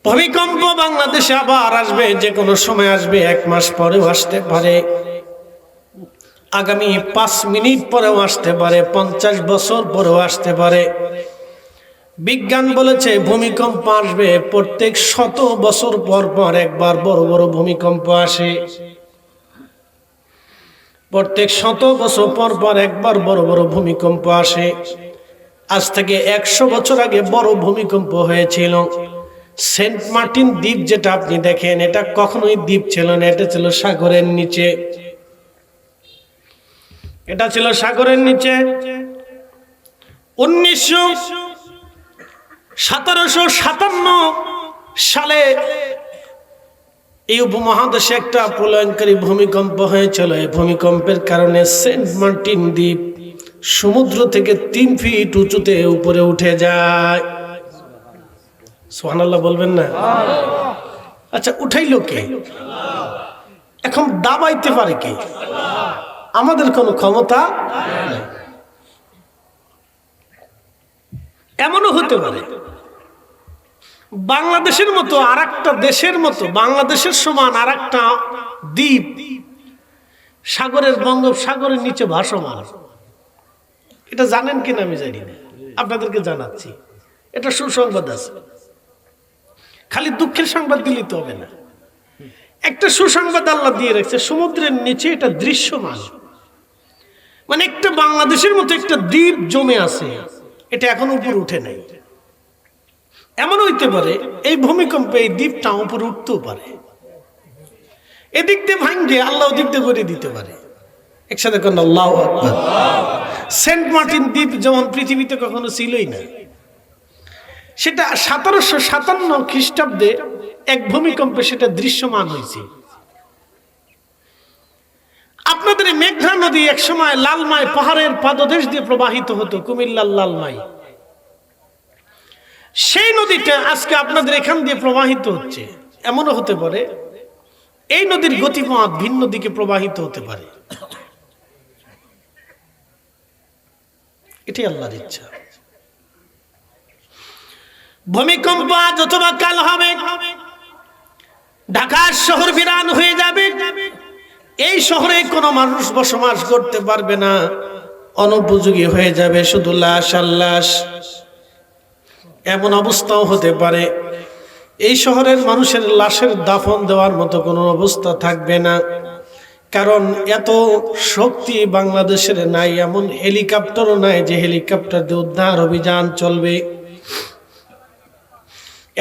ভূমিকম্প বাংলাদেশে আবার আসবে, যে কোনো সময় আসবে, 1 মাস পরেও আসতে পারে, আগামী 5 মিনিট পরেও আসতে পারে, 50 বছর পরেও আসতে পারে। বিজ্ঞান বলেছে ভূমিকম্প আসবে প্রত্যেক 100 বছর পর পর একবার বড় বড় ভূমিকম্প আসে। প্রত্যেক 100 বছর পর পর একবার বড় বড় ভূমিকম্প আসে। আজ থেকে 100 বছর আগে বড় ভূমিকম্প হয়েছিল। সেন্ট মার্টিন দ্বীপ যেটা আপনি দেখেন, এটা কখনোই দ্বীপ ছিল না, এটা ছিল সাগরের নিচে। এটা ছিল সাগরের নিচে। 1757 সালে এই উপমহাদেশে একটা প্রলয়ঙ্কারী ভূমিকম্প হয়েছিল। এই ভূমিকম্পের কারণে সেন্ট মার্টিন দ্বীপ সমুদ্র থেকে 3 ফিট উঁচুতে উপরে উঠে যায়। সুবহানাল্লাহ বলবেন না? আচ্ছা, উঠাইলো কে? এখন দাবাইতে পারে কে? আমাদের কোনো ক্ষমতা নেই। এমনও হতে পারে বাংলাদেশের মতো আরেকটা দেশের মতো, বাংলাদেশের সমান আরেকটা দ্বীপ সাগরের বঙ্গোপসাগরের নিচে ভাসমান। এটা জানেন কিনা আমি জানি না, আপনাদেরকে জানাচ্ছি। এটা সুসংবাদ আছে, খালি দুঃখের সংবাদ দিলেই তো হবে না। একটা সুসংবাদ আল্লাহ দিয়ে রাখছে, সমুদ্রের নিচে এটা দৃশ্যমান। মানে একটা বাংলাদেশের মতো একটা দ্বীপ জমে আছে, এটা এখন উপর উঠে নাই। এমন হইতে পারে এই ভূমিকম্পে এই দ্বীপটা উপরে উঠতেও পারে। এদিক দিয়ে ভাঙ্গে আল্লাহ ওদিক দিয়ে করে দিতে পারে। একসাথে কোন আল্লাহু আকবার। সেন্ট মার্টিন দ্বীপ যেমন পৃথিবীতে কখনো ছিলই না, সেটা 1757 খ্রিস্টাব্দে এক ভূমিকম্পে সেটা দৃশ্যমান হয়েছে। আপনাদের মেঘনা নদী এক সময় লালমাই পাহাড়ের পাদদেশ দিয়ে প্রবাহিত হতো, কুমিল্লার লালমাই। সেই নদীটা আজকে আপনাদের এখান দিয়ে প্রবাহিত হচ্ছে। এমনও হতে পারে এই নদীর গতিপথ ভিন্ন দিকে প্রবাহিত হতে পারে। এটাই আল্লাহর ইচ্ছা। ভূমিকম্প আজ অথবা কাল হবে, ঢাকা শহর বিরান হয়ে যাবে। এই শহরে কোনো মানুষ বসবাস করতে পারবে না, অনুপযোগী হয়ে যাবে, শুধু লাশ আর লাশ। এমন অবস্থাও হতে পারে এই শহরের মানুষের লাশের দাফন দেওয়ার মতো কোনো অবস্থা থাকবে না, কারণ এত শক্তি বাংলাদেশের নাই। এমন হেলিকপ্টারও নাই যে হেলিকপ্টার দিয়ে উদ্ধার অভিযান চলবে।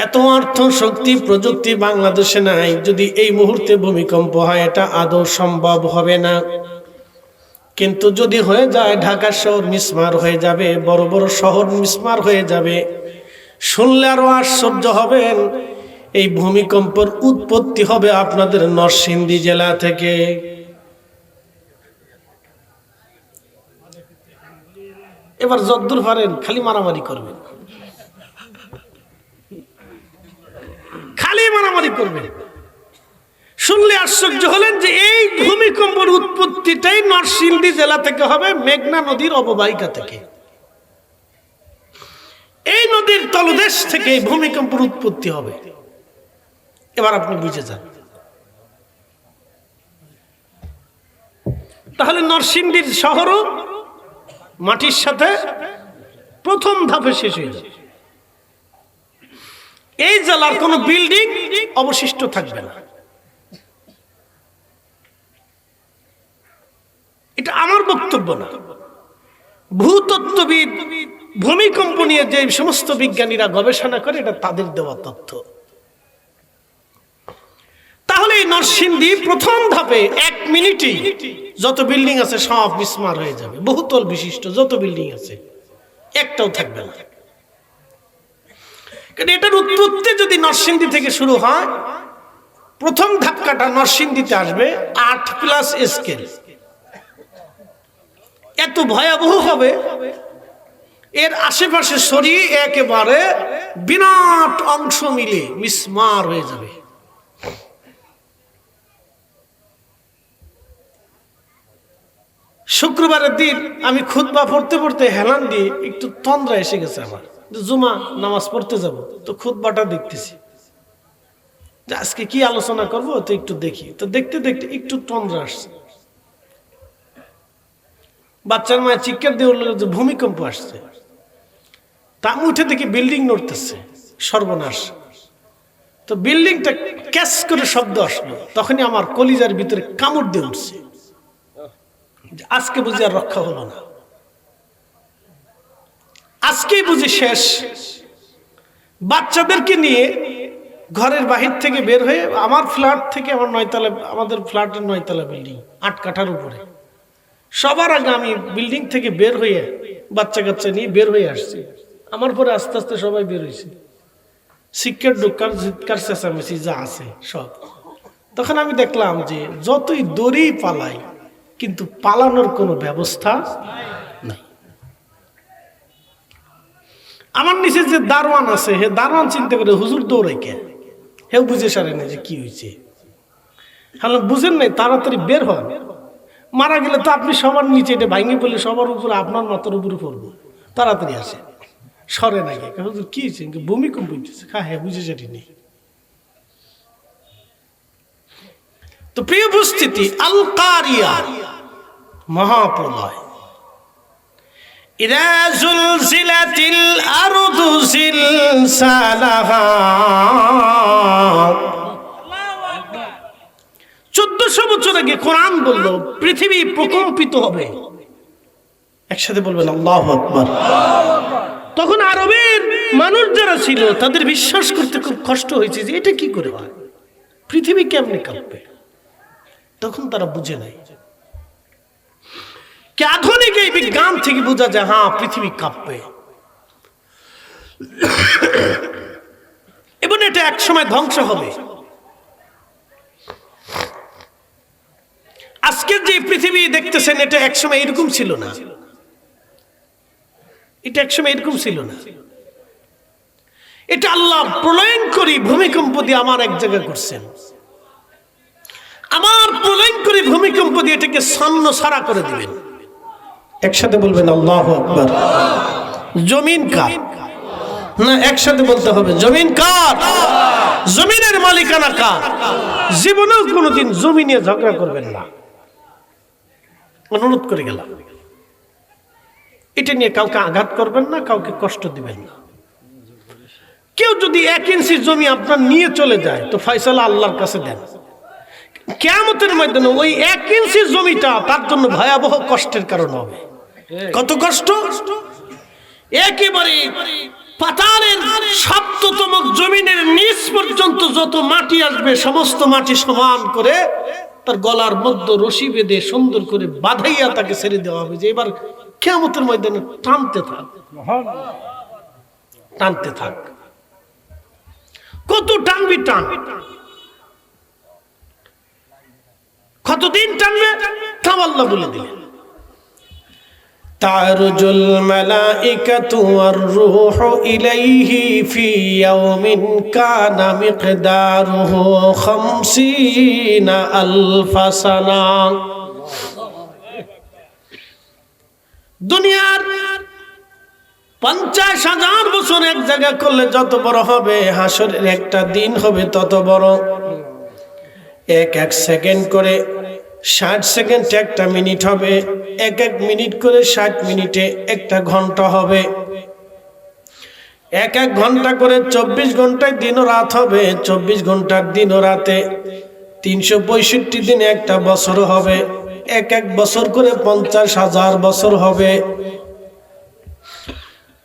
এত অর্থ শক্তি প্রযুক্তি বাংলাদেশে নাই। যদি এই মুহূর্তে ভূমিকম্প হয়, এটা আদৌ সম্ভব হবে না। কিন্তু যদি হয়ে যায়, ঢাকা শহর মিসমার হয়ে যাবে, বড় বড় শহর মিসমার হয়ে যাবে। শুনলে আরো আশ্চর্য হবেন, এই ভূমিকম্পের উৎপত্তি হবে আপনাদের নরসিংদী জেলা থেকে। এবার যদ্দূর পারেন খালি মারামারি করবেন, খালি মারামারি করবেন। শুনলে আশ্চর্য হলেন যে এই ভূমিকম্পের উৎপত্তিটাই নরসিংদী জেলা থেকে হবে, মেঘনা নদীর অববাহিকা থেকে। এই নদীর তলদেশ থেকে ভূমিকম্পের উৎপত্তি হবে। এবার আপনি বুঝে যান, তাহলে নরসিংদীর শহরও মাটির সাথে প্রথম ধাপে শেষ হয়ে যাবে। এই জেলার কোনো বিল্ডিং অবশিষ্ট থাকবে না। এটা আমার বক্তব্য না, ভূতত্ত্ববিদ, ভূমিকম্প নিয়ে যে সমস্ত বিজ্ঞানীরা গবেষণা করে, এটা তাদের দেওয়া তথ্য। তাহলে এই নরসিংদী প্রথম ধাপে 1 মিনিটেই যত বিল্ডিং আছে সব মিসমার হয়ে যাবে। বহুতল বিশিষ্ট যত বিল্ডিং আছে একটাও থাকবে না। কারণ এটার উৎপত্তি যদি নরসিংদী থেকে শুরু হয়, প্রথম ধাক্কাটা নরসিংদীতে আসবে 8+ স্কেল। এত ভয়াবহ হবে, এর আশেপাশে সরিয়ে একেবারে বিরাট অংশ মিলে মিসমার হয়ে যাবে। শুক্রবারের দিন আমি খুতবা পড়তে পড়তে হেলান দিয়ে একটু তন্দ্রা এসে গেছে আমার, জুমা নামাজ পড়তে যাব, তো খুতবাটা দেখতেছি। যে আজকে কি আলোচনা করবো, তো একটু দেখি। তো দেখতে দেখতে একটু তন্দ্রা আসছে, বাচ্চার মায়ের চিৎকার দিয়ে উঠল যে ভূমিকম্প আসছে। তা আমি উঠে দেখি বিল্ডিং নড়তেছে, সর্বনাশ। তো বিল্ডিংটা ক্যাচ করে শব্দ আসলো, তখনই আমার কলিজার ভিতরে কামড় দিয়ে উঠছে, আজকে বুঝি আর রক্ষা হলো না, আজকেই বুঝি শেষ। বাচ্চাদেরকে নিয়ে ঘরের বাহির থেকে বের হয়ে আমার ফ্ল্যাট থেকে, আমার 9 তলা, আমাদের ফ্ল্যাটের 9 তলা বিল্ডিং, 8 কাঠার উপরে। সবার আগে আমি বিল্ডিং থেকে বের হয়ে বাচ্চা কাচ্চা নিয়ে বের হয়ে আসছি। আমার পরে আস্তে আস্তে সবাই বের হয়েছে, শিক্ষার ঢুকার ঝিৎকার চেঁচামেচি যা আছে সব। তখন আমি দেখলাম যে যতই দড়ি পালাই, কিন্তু পালানোর কোনো ব্যবস্থা নাই। আমার নিচে যে দারোয়ান আছে, হে দারোয়ান চিন্তা করে হুজুর দৌড়াই কে, হেউ বুঝে সারে না যে কি হয়েছে। হ্যাঁ, বুঝেন নাই, তাড়াতাড়ি বের হন, মারা গেলে তো আপনি সবার নিচে, এটা ভাঙে পড়লে সবার উপরে, আপনার মাথার উপরে পড়বো, তাড়াতাড়ি আসে। সরে না গে, হুজুর কি হয়েছে, ভূমিকম্প হইতেছে। হ্যাঁ বুঝে সারি নেই। তো প্রিয় উপস্থিতি, আল কারিয়া, মহাপ্রলয়। ইযা যুলজিলাতিল আরদু জিলসালাহা, 1400 বছর আগে কোরআন বলল পৃথিবী প্রকম্পিত হবে। একসাথে বলবেন আল্লাহু আকবার। তখন আরবের মানুষ যারা ছিল তাদের বিশ্বাস করতে খুব কষ্ট হয়েছে যে এটা কি করে হয়, পৃথিবী কেমনে কাঁপবে। তখন তারা বুঝে নাই কি আধুনিক এই বিজ্ঞান থেকে বোঝা যায় হ্যাঁ পৃথিবী কাঁপবে, এবং এটা এক সময় ধ্বংস হবে। আজকের যে পৃথিবী দেখতেছেন এটা একসময় এরকম ছিল না, এটা একসময় এরকম ছিল না। এটা আল্লাহ প্রলয়ঙ্করী ভূমিকম্প দিয়ে আমার এক জায়গায় করছেন, আমার প্রলয়ঙ্করী ভূমিকম্প দিয়ে এটাকে ছন্ন ছাড়া করে দিবেন। একসাথে বলবেন আল্লাহু আকবার। জমিন কার না, একসাথে বলতে হবে জমিন কার, জমিনের মালিকানা কার। জীবনেও কোনোদিন জমি নিয়ে ঝগড়া করবেন না, অনুরোধ করে গেলাম। এটা নিয়ে কাউকে আঘাত করবেন না, কাউকে কষ্ট দিবেন না। কেউ যদি 1 ইঞ্চি জমি আপনার নিয়ে চলে যায় তো ফয়সালা আল্লাহর কাছে দেন। কিয়ামতের ময়দানে ওই 1 ইঞ্চি জমিটা তার জন্য ভয়াবহ কষ্টের কারণ হবে। কত কষ্ট! একেবারে পাতালের 7তম জমিনের নিচ পর্যন্ত যত মাটি আসবে সমস্ত মাটি সমান করে তার গলার মধ্যে রশি বেঁধে সুন্দর করে বাঁধাইয়া তাকে ছেড়ে দেওয়া হবে যে এবার কিয়ামতের ময়দানে টানতে থাক, টানতে থাক। কত টানবি টান, কতদিন টানবে তা আল্লাহ বলে দিলেন। তারজুল মালাইকাতু ওয়ার রূহু ইলাইহি ফি ইয়াউমিন কানা মিকদারুহু 50,000 সানা। দুনিয়ার 50,000 বছর এক জায়গা করলে যত বড় হবে, হাসরের একটা দিন হবে তত বড়। এক সেকেন্ড করে 60 সেকেন্ড একটা মিনিট হবে, এক মিনিট করে 60 মিনিটে একটা ঘন্টা হবে, এক ঘন্টা করে 24 ঘন্টায় দিন ও রাত হবে, 24 ঘন্টার দিন ও রাতে 365 দিনে একটা বছর হবে, এক বছর করে 50,000 বছর হবে।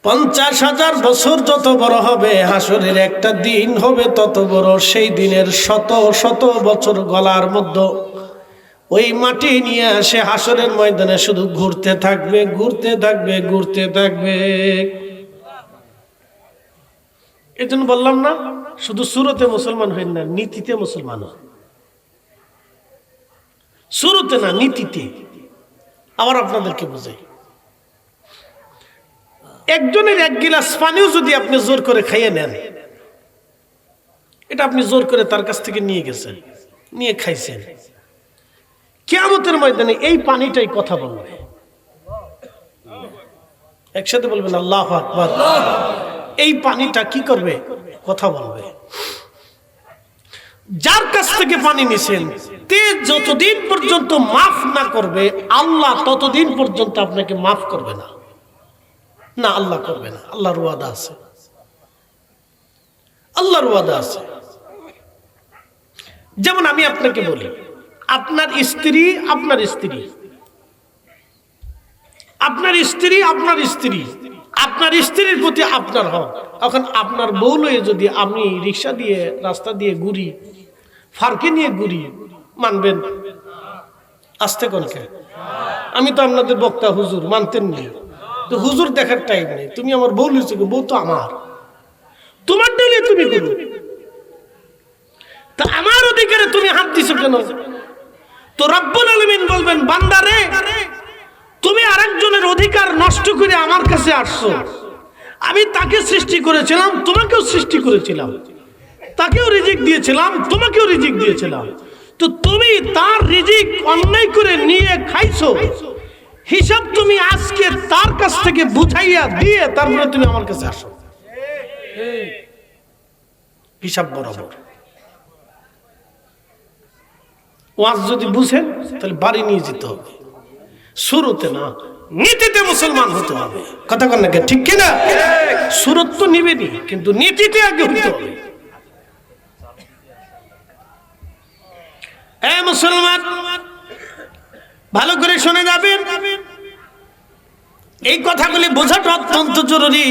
50,000 বছর যত বড় হবে, হাসরের একটা দিন হবে তত বড়। সেই দিনের শত শত বছর গলার মধ্যে ওই মাটি নিয়ে আসে হাসরের ময়দানে শুধু ঘুরতে থাকবে, ঘুরতে থাকবে, ঘুরতে থাকবে। এই জন্য বললাম না, শুধু সুরতে মুসলমান হইন না, নীতিতে মুসলমান হন। সুরতে না, নীতিতে। আবার আপনাদেরকে বুঝাই, একজনের 1 গিলাস পানিও যদি আপনি জোর করে খাইয়ে নেন, এটা আপনি জোর করে তার কাছ থেকে নিয়ে গেছেন, নিয়ে খাইছেন, কিয়ামতের ময়দানে এই পানিটাই কথা বলবে। একসাথে বলবেন আল্লাহু আকবার। এই পানিটা কি করবে? কথা বলবে। যার কাছ থেকে পানি নিছেন তে যতদিন পর্যন্ত মাফ না করবে আল্লাহ ততদিন পর্যন্ত আপনাকে মাফ করবে না। না, আল্লাহ করবে না। আল্লাহর ওয়াদা আছে, আল্লাহর ওয়াদা আছে। যেমন আমি আপনাকে বলি, আপনার স্ত্রী আপনার স্ত্রী, আপনার স্ত্রী আপনার স্ত্রী, আপনার স্ত্রীর প্রতি আপনার হক। এখন আপনার বউ লয়ে যদি আমি রিক্সা দিয়ে রাস্তা দিয়ে ঘুরি, ফারকে নিয়ে ঘুরি, মানবেন? আসতে কোনকে? আমি তো আপনাদের বক্তা হুজুর, মানতেন নি তো? হুজুর দেখার টাইম নেই। তুমি আমার বউ লইছো, বউ তো আমার, তোমার ডেলে তুমি করো। তা আমার অধিকারে তুমি হাত দিছো কেন? তো রব্বুল আলামিন বলবেন, বান্দারে তুমি আরেকজনের অধিকার নষ্ট করে আমার কাছে আসছো। আমি তাকে সৃষ্টি করেছিলাম, তোমাকেও সৃষ্টি করেছিলাম, তাকেও রিজিক দিয়েছিলাম, তোমাকেও রিজিক দিয়েছিলাম। তো তুমি তার রিজিক অন্যায় করে নিয়ে খাইছো, হিসাব তুমি আজকে তার কাছ থেকে বুঝাইয়া দিয়ে তারপরে তুমি আমার কাছে আসো। হিসাব বরাবর। ওয়াজ যদি বুঝেন তাহলে বাড়ি নিয়ে যেতে হবে, শুরুতে না, নীতিতে মুসলমান হতে হবে। কথা কন নাকি? ঠিক কিনা? সুরত তো নিবেনি, কিন্তু নীতিতে আগে হতে হবে। এ মুসলমান, ভালো করে শুনে যাবেন। এই কথাগুলি বোঝাটা অত্যন্ত জরুরি,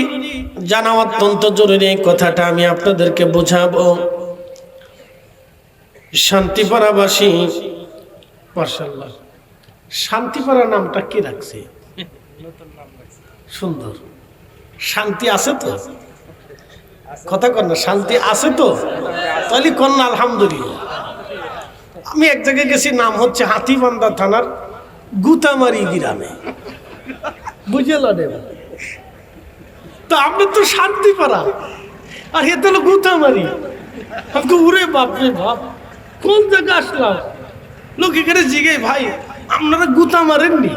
জানা অত্যন্ত জরুরি। এই কথাটা আমি আপনাদেরকে বোঝাবো। শান্তিপাড়াবাসী, মাশাআল্লাহ, শান্তিপাড়া নামটা কি রাখছে? সুন্দর। শান্তি আছে তো? কথা কন না, শান্তি আছে তো? তাহলে কন্যা আলহামদুলিল্লাহ। আমি এক জায়গায় গেছি, নাম হচ্ছে হাতিবান্ধা থানার গুতামারি গ্রামে, বুঝলেন? তো আপনি তো শান্তিপাড়া, আর এ তো হলো গুতামারি। উরে বাপরে বাপ, কোন জায়গায় আসলাম? লোক এখানে জিগে, ভাই আপনারা গুতা মারেননি?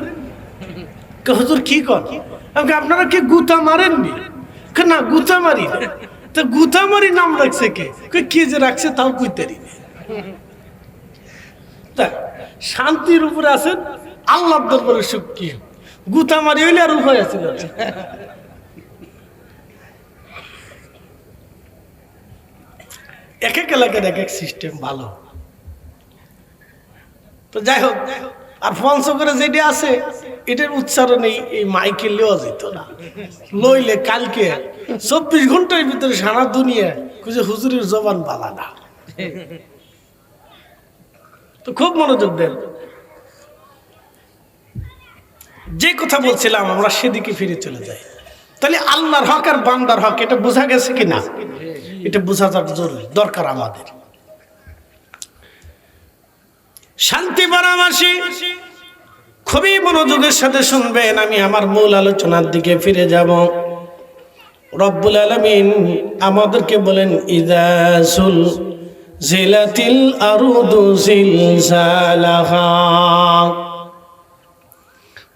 হুজুর কি কর? আপনারা কি গুতা মারেননি? না, গুতা মারি। তো গুতামারি নাম রাখছে কে? কি যে রাখছে তাও কইতারি। শান্তির উপরে আছেন, আল্লাহর দরবারে সুখ কি? গুতামারি হইলে আর উপায় আছে না। এক এক এলাকার এক এক সিস্টেম ভালো। তো যাই হোক, আর পঞ্চগড়ে যেটা আছে এটার উচ্চারণ এই মাইকে লওয়া যেত না। লইলে কালকে 24 ঘন্টার ভিতরে সারা দুনিয়া খুঁজে হুজুরের জবান বালা না। তো খুব মনোযোগ দেন। যে কথা বলছিলাম আমরা সেদিকে ফিরে চলে যাই। তাহলে আল্লাহর হক আর বান্দার হক এটা বোঝা গেছে কিনা? এটা বোঝা জরুরি, দরকার আমাদের। শান্তিপাড়াবাসী খুবই মনোযোগের সাথে শুনবেন। আমি আমার মূল আলোচনার দিকে ফিরে যাব। রব্বুল আলামিন আমাদেরকে বলেন, ইযা জিলাতিল আরদু জিলজালাহা।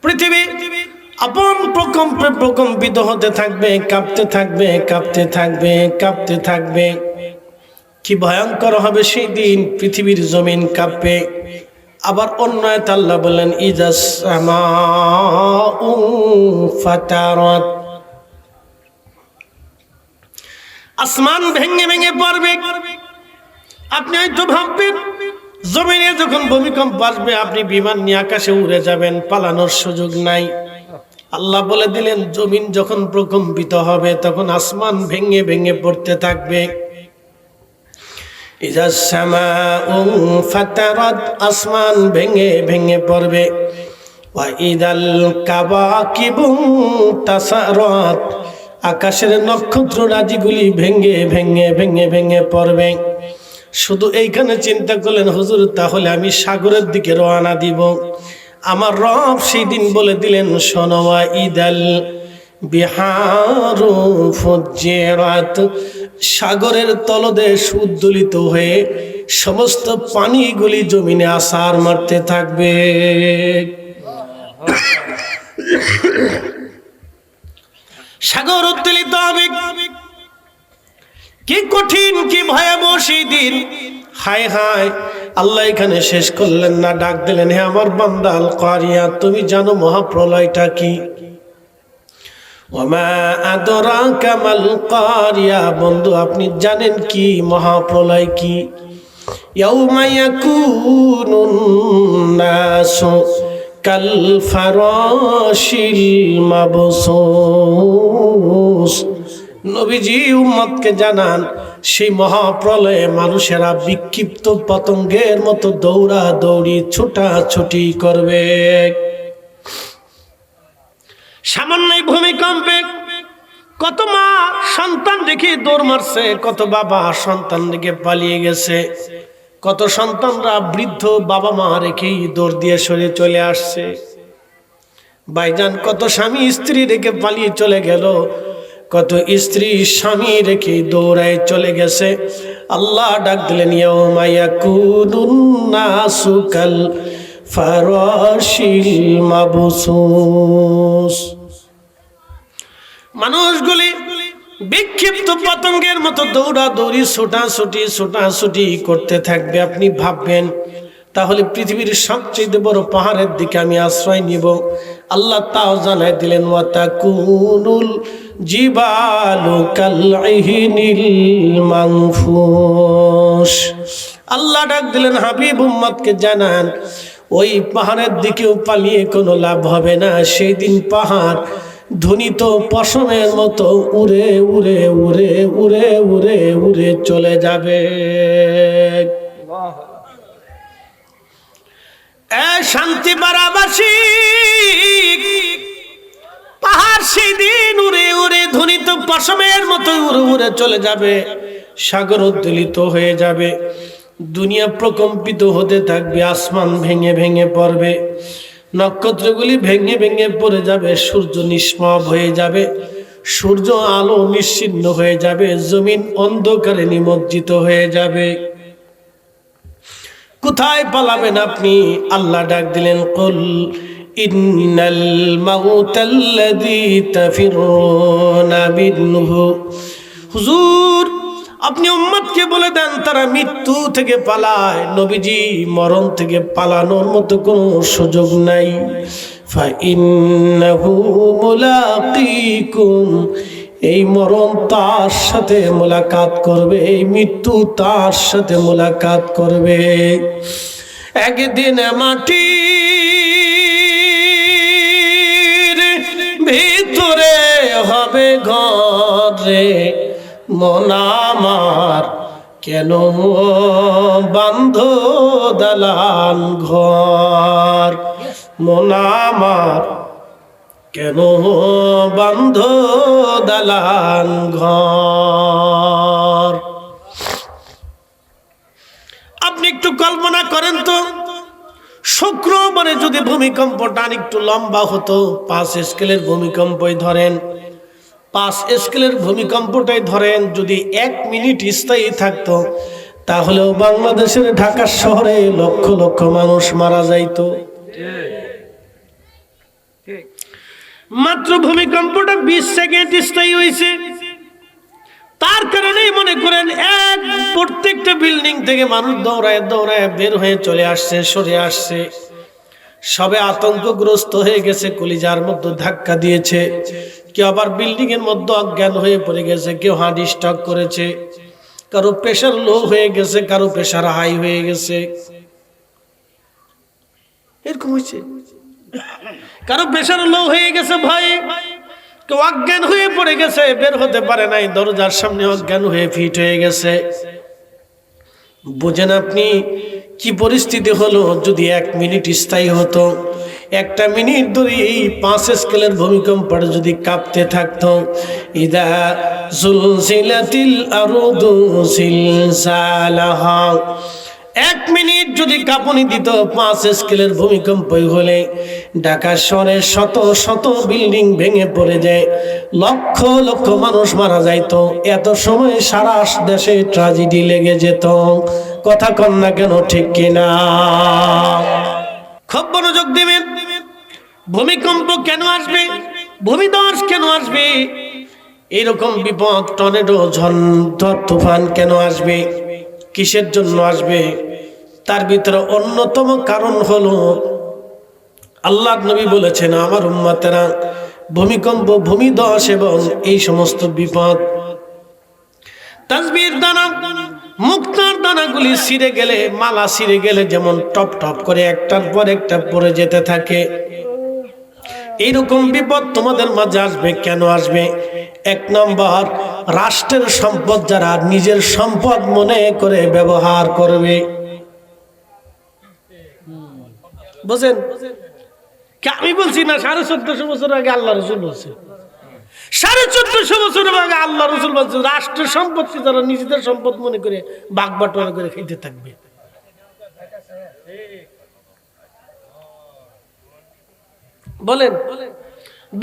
পৃথিবী আপন প্রকম্পে প্রকম্পিত হতে থাকবে, কাঁপতে থাকবে, কাঁপতে থাকবে, কাঁপতে থাকবে। কি ভয়ঙ্কর হবে সেই দিন, পৃথিবীর জমিন কাঁপবে। আবার অন্য আয়াত আল্লাহ বলেন, ইযা সামাউ ফাতারাত, আসমান ভেঙে ভেঙে পড়বে। আপনি হয়তো ভাববেন জমিনে যখন ভূমিকম্প আসবে আপনি বিমান নিয়ে আকাশে উড়ে যাবেন, পালানোর সুযোগ নাই। আল্লাহ বলে দিলেন, জমিন যখন প্রকম্পিত হবে তখন আসমান ভেঙে ভেঙে পড়তে থাকবে। ইযা সামাউ ফাতারাত, আসমান ভেঙে ভেঙে পড়বে। ওয়া ইদাল কাওয়াকিবু তাসারাত, আকাশের নক্ষত্র রাজিগুলি ভেঙে ভেঙে ভেঙে ভেঙে পড়বে। শুধু এইখানে চিন্তা করলেন, হুজুর তাহলে আমি সাগরের দিকে রওনা দিব। আমার রব সেই দিন বলে দিলেন, শোনো, ওয়া ইদাল বিহারু ফুজ্জিরাত, সাগরের তলদেশ উদ্দোলিত হয়ে সমস্ত পানিগুলি জমিনে আছাড় মারতে থাকবে। সাগর উত্তোলিত হবে। কি কঠিন, কি ভয়াবহ সেই দিন। হায় হায়, আল্লাহ এখানে শেষ করলেন না, ডাক দিলেন, হে আমার বান্দা আল কারিয়া, তুমি জানো মহাপ্রলয়টা কি? ওমা আদরাকা মাল কারিয়া, বন্ধু আপনি জানেন কি মহাপ্রলয় কি? ইয়াউমা ইয়াকুনুন নাসু কাল ফারাশিল মাবসুস। নবীজি উম্মতকে জানান, সেই মহাপ্রলয়ে মানুষেরা বিক্ষিপ্ত পতঙ্গের মতো দৌড়া দৌড়ি ছুটাছুটি করবে। সামান্য ভূমিকম্পে কত মা সন্তান রেখে দৌড় মারছে, কত বাবা সন্তান রেখে পালিয়ে গেছে, কত সন্তানরা বৃদ্ধ বাবা মা রেখেই দৌড় দিয়ে সরে চলে আসছে। ভাইজান, কত স্বামী স্ত্রী রেখে পালিয়ে চলে গেল, কত স্ত্রী স্বামী রেখে দৌড়ায় চলে গেছে। আল্লাহ ডাক দিলেন, ইয়াউমা ইয়াকুনুন নাসু কাল ফারাশিল মাবসুস। মানুষগুলি বিক্ষিপ্ত পতঙ্গের মতো দৌড়া দৌড়ি ছোটাছুটি করতে থাকবে। আপনি ভাববেন তাহলে পৃথিবীর সবচেয়ে বড় পাহাড়ের দিকে আমি আশ্রয় নিব। আল্লাহ তাও জানাই দিলেন, ওয়া তাকুনুল জিবালু কালইহিনিল মানফুস। আল্লাহ ডাক দিলেন, হাবিব উম্মতকে জানান, ওই পাহাড়ের দিকেও পালিয়ে কোনো লাভ হবে না। সেই দিন পাহাড় ধ্বনিত পশমের মতো উড়ে উড়ে উড়ে উড়ে উড়ে উড়ে চলে যাবে। শান্তি বারাবাসী, পাহাড় সেই দিন উড়ে উড়ে ধ্বনিত পশমের মতো উড়ে উড়ে চলে যাবে। সাগর উদ্বেলিত হয়ে যাবে, দুনিয়া প্রকম্পিত হতে থাকবে, আসমান ভেঙে ভেঙে পড়বে, নক্ষত্রগুলি ভেঙে ভেঙে পড়ে যাবে, সূর্য নিষ্প্রভ হয়ে যাবে, সূর্য আলো নিশ্চিহ্ন হয়ে যাবে, জমিন অন্ধকারে নিমজ্জিত হয়ে যাবে। কোথায় পালাবেন আপনি? আল্লাহ ডাক দিলেন, কুল ইন্নাল মাউতাল্লাযী তাফিরুনা মিনহু। হুজুর, আপনি উম্মতকে বলে দেন তারা মৃত্যু থেকে পালায়। নবীজি, মরণ থেকে পালানোর মতো কোনো সুযোগ নাই। ফাইন্নাহু মুলাকিকুম, এই মরণ তার সাথে মোলাকাত করবে, এই মৃত্যু তার সাথে মোলাকাত করবে। একদিন মাটির ভিতরে হবে ঘরে, মন আমার কেন বান্ধ দালান ঘর, মন আমার কেন বান্ধ দালান ঘর। আপনি একটু কল্পনা করেন তো, শুক্রবারে যদি ভূমিকম্পটা একটু লম্বা হতো, 5 স্কেলের ভূমিকম্পই ধরেন, 5 স্কেলের ভূমিকম্পটাই ধরেন, যদি 1 মিনিট স্থায়ী থাকতো, তাহলেও বাংলাদেশের ঢাকা শহরে লক্ষ লক্ষ মানুষ মারা যাইতো। মাত্র ভূমিকম্পটা 20 সেকেন্ড স্থায়ী হয়েছে, তার কারণেই মনে করেন প্রত্যেকটা বিল্ডিং থেকে মানুষ দৌড়ায় দৌড়ায় বের হয়ে চলে আসছে, সরে আসছে। সবে আতঙ্কগ্রস্ত হয়ে গেছে, কলিজার মধ্যে ধাক্কা দিয়েছে, কেউ আবার বিল্ডিং এর মধ্যে অজ্ঞান হয়ে পড়ে গেছে, কেউ হার্ট স্ট্রোক করেছে, কারো প্রেশার লো হয়ে গেছে, কারো প্রেশার হাই হয়ে গেছে। এরকম হয়েছে, কারো প্রেশার লো হয়ে গেছে ভয়ে, কেউ অজ্ঞান হয়ে পড়ে গেছে, বের হতে পারে নাই, দরজার সামনে অজ্ঞান হয়ে ফিট হয়ে গেছে। বুঝেন আপনি কি পরিস্থিতি হলো যদি 1 মিনিট স্থায়ী হতো। 1 মিনিট ধরে এই 5 স্কেলের ভূমিকম্পটা যদি কাঁপতে থাকতো, ইদা জুলজিলাতিল আরদু জিলজালাহা, 1 মিনিট যদি কাঁপুনি দিত 5 স্কেলের ভূমিকম্পই হলে ঢাকা শহরে শত শত বিল্ডিং ভেঙে পড়ে যায়, লক্ষ লক্ষ মানুষ মারা যাইত। এত সময় সারা দেশে ট্র্যাজেডি লেগে যেত। কথা কন না কেন, ঠিক কিনা? খুব মনোযোগ দিবেন। ভূমিকম্প কেন আসবে, ভূমিধস কেন আসবে, এইরকম বিপদ টর্নেডো ঝড় তুফান কেন আসবে? কিসের জন্য আসবে? তার ভিতরে অন্যতম কারণ হলো আল্লাহর নবী বলেছেন, আমার উম্মতেরা ভূমিকম্প, ভূমিধস এবং এই সমস্ত বিপদ, তাসবির দানা, মুক্তার দানাগুলি ছিঁড়ে গেলে, মালা ছিঁড়ে গেলে যেমন টপ টপ করে একটার পর একটা পড়ে যেতে থাকে, এইরকম বিপদ তোমাদের মাঝে আসবে। কেন আসবে? এক নম্বর, রাষ্ট্রের সম্পদ যারা নিজের সম্পদ মনে করে ব্যবহার করবে। বুঝেন? আমি বলছি না, 1450 বছর আগে আল্লাহ রসুল বলছে, 1450 বছর আগে আল্লাহ রসুল বলছে রাষ্ট্রের সম্পত্তি যারা নিজেদের সম্পদ মনে করে ভাগ বাটোয়ারা করে খেতে থাকবে। বলেন,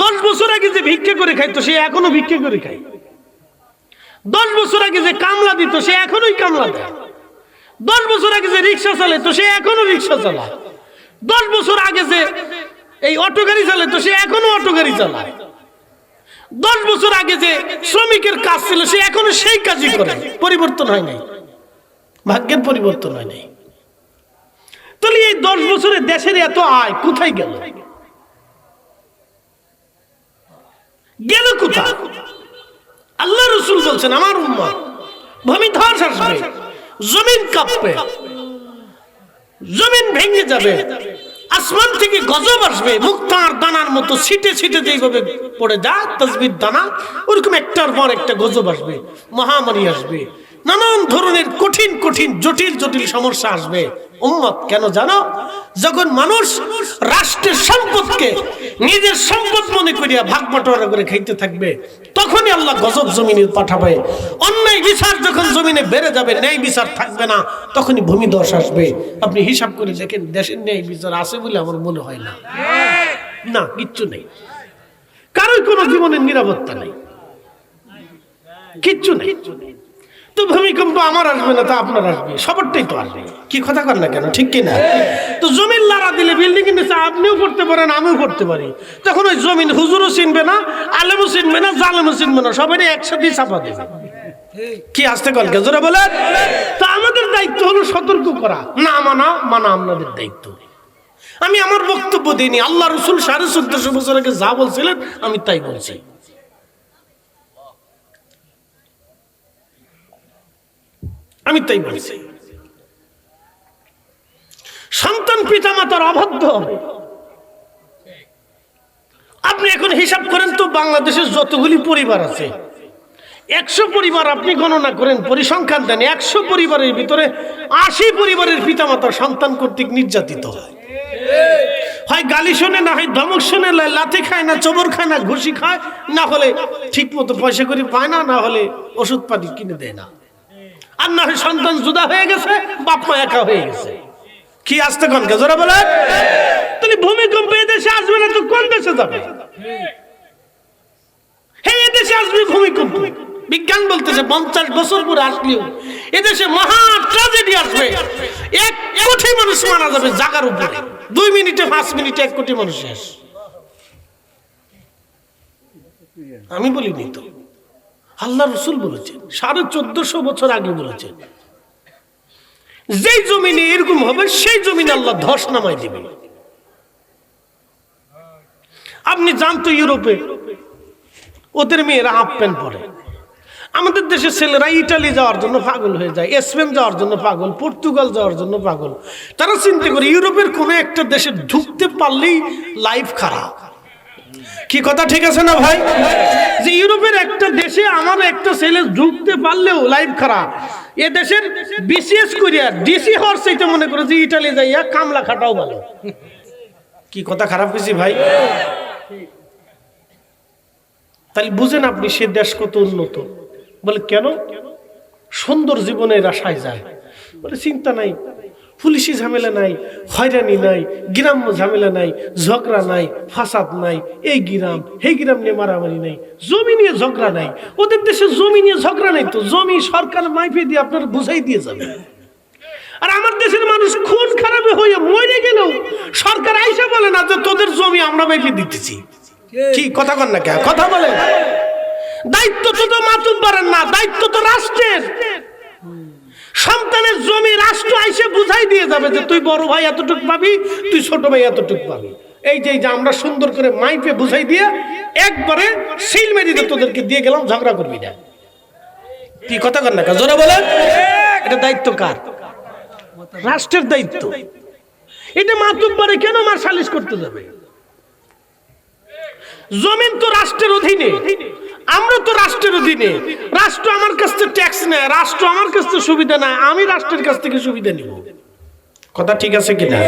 10 বছর আগে যে ভিক্ষা করে খাইতো সে এখনো ভিক্ষা করে খায়। 10 বছর আগে যে কামলা দিত সে এখনোই কামলা দেয়। 10 বছর আগে যে রিক্সা চালায় তো সে এখনো রিক্সা চালায়। 10 বছর আগে যে এই অটো গাড়ি চালায় তো সে এখনো অটো গাড়ি চালায়। 10 বছর আগে যে শ্রমিকের কাজ ছিল সে এখনো সেই কাজই করে। পরিবর্তন হয় নাই, ভাগ্যের পরিবর্তন হয় নাই। তাহলে এই 10 বছরে দেশের এত আয় কোথায় গেল? গেল কোথায়? আল্লাহ রসুল বলছেন, আমার উম্মত ভূমিধস আসবে, জমিন কাঁপবে, জমিন ভেঙে যাবে, আসমান থেকে গজব আসবে, মুক্তার দানার মতো ছিটে ছিটে যেইভাবে পড়ে যায় তাসবির দানা, ওরকম একটার পর একটা গজব আসবে, মহামারী আসবে, নানান ধরনের কঠিন কঠিন জটিল জটিল সমস্যা আসবে। উম্মত কেন জানো? যখন মানুষ রাষ্ট্রের সম্পদকে নিজের সম্পদ মনে করিয়া ভাগ বাটোয়ারা করে খাইতে থাকবে, তখনই আল্লাহ গজব জমিনে পাঠাবে। অন্যায় বিচার যখন জমিনে বেড়ে যাবে, ন্যায় বিচার থাকবে না, তখনই ভূমিধস আসবে। আপনি হিসাব করে দেখেন, দেশের ন্যায় বিচার আছে বলে আমার মনে হয় না। না, কিচ্ছু নেই, কারোর কোনো জীবনের নিরাপত্তা নেই, কিচ্ছু নেই। তো ভূমিকম্প আমার আসবে না, তা আপনার আসবে, সবারটাই তো আসবে। কি কথা কর না কেন, ঠিক কিনা? তো জমিন লাড়া দিলে বিল্ডিং এর নিচে আপনিও পড়তে পারেন, আমিও পড়তে পারি। তখন ওই জমিন হুজুরও চিনবে না, আলেমও চিনবে না, জালেমও চিনবে না, সবাই একসাথে চাপা দেবে। কি আসতে কলকে জোরে বলে? তো আমাদের দায়িত্ব হলো সতর্ক করা, না মানা মানা আমাদের দায়িত্ব। আমি আমার বক্তব্য দিইনি, আল্লাহ রসুল 1450 বছর আগে যা বলছিলেন আমি তাই বলছি। আমি তাই বলছি। সন্তান পিতা মাতার অবাধ্য হবে। আপনি এখন হিসাব করেন তো, বাংলাদেশের যতগুলি পরিবার আছে, 100 পরিবার আপনি গণনা করেন, পরিসংখ্যান দেন, 100 পরিবারের ভিতরে 80 পরিবারের পিতা মাতার সন্তান কর্তৃক নির্যাতিত হয়। হয় গালি শোনে, না হয় ধমক শোনে, লাথি খায়, না চবর খায়, না ঘুষি খায়, না হলে ঠিক মতো পয়সা করে পায় না, না হলে ওষুধ পাতি কিনে দেয় না, আর না হয় সন্তান জুদা হয়ে গেছে, বাপ মা একা হয়ে গেছে। কি আসতে কনকে জোরে বলে? তাহলে ভূমিকম্প এদেশে আসবে না তো কোন দেশে যাবে? হ্যাঁ, এদেশে আসবে ভূমিকম্প। বিজ্ঞান বলতেছে 50 বছর পরে আসলেও এদেশে মহা ট্র্যাজেডি আসবে। 1 কোটি মানুষ মারা যাবে জায়গার উপরে। 2 মিনিটে 5 মিনিটে 1 কোটি মানুষ শেষ। আমি বলিনি তো, আল্লাহ রসুল বলেছেন, 1450 বছর আগে বলেছেন, যেই জমিনে এরকম হবে সেই জমিনে আল্লাহ ধস নামাই দিবে। আপনি জানতো ইউরোপে ওদের মেয়েরা হাফ প্যান্ট পরে, আমাদের দেশের ছেলেরা ইটালি যাওয়ার জন্য পাগল হয়ে যায়, স্পেন যাওয়ার জন্য পাগল, পর্তুগাল যাওয়ার জন্য পাগল। তারা চিন্তা করে ইউরোপের কোনো একটা দেশে ঢুকতে পারলেই লাইফ খারাপ। কি কথা ঠিক আছে না ভাই? যে ইউরোপের একটা দেশে আমার একটা ছেলে ঢুকতে পারলেও লাইফ খারাপ। এ দেশের বিশেষ করে ডিসি হওয়ার চাইতে মনে করে যে ইটালি যাইয়া কামলা খাটাও ভালো। কি কথা খারাপ হয়েছে ভাই? তাহলে বুঝেন আপনি সে দেশ কত উন্নত। বলে কেন? সুন্দর জীবনের আশায় যায়। বলে চিন্তা নাই, পুলিশি ঝামেলা নাই, হয়রানি নাই, গ্রাম্য ঝামেলা নাই, ঝগড়া নাই, ফাসাদ নাই, এই গ্রাম সেই গ্রাম নিয়ে মারামারি নাই, জমি নিয়ে ঝগড়া নাই। ওদের দেশে জমি নিয়ে ঝগড়া নাই তো, জমি সরকার মাইপে দিয়ে আপনার বুঝাই দিয়ে যাবে। আর আমার দেশের মানুষ খুন খারাপে হয়ে মরে গেলেও সরকার আইসা বলে না যে তোদের জমি আমরা মাইপে দিতেছি। কি কথা কন না, কে কথা বলে? দায়িত্ব তো মাতুম পারেন না, দায়িত্ব তো রাষ্ট্রের। সন্তানের জমি রাষ্ট্র আইসে বুঝাই দিয়ে যাবে যে তুই বড় ভাই এতটুক পাবি, তুই ছোট ভাই এতটুক পাবি। এই যে আমরা সুন্দর করে মাইপে বুঝাই দিয়ে একবারে সিল মেরে তোদেরকে দিয়ে গেলাম, ঝগড়া করবি না। কি কথা কর না জোরে বলেন? এটা দায়িত্ব কার? রাষ্ট্রের দায়িত্ব। এটা মাতুব্বরে কেন মার সালিশ করতে যাবে? জমিন তো রাষ্ট্রের অধীনে, আমরা তো রাষ্ট্রের অধীনে। রাষ্ট্র আমার কাছ থেকে ট্যাক্স নেয়, রাষ্ট্র আমার কাছ থেকে সুবিধা নেয়, আমি রাষ্ট্রের কাছ থেকে সুবিধা নিব। কথা ঠিক আছে কিনা?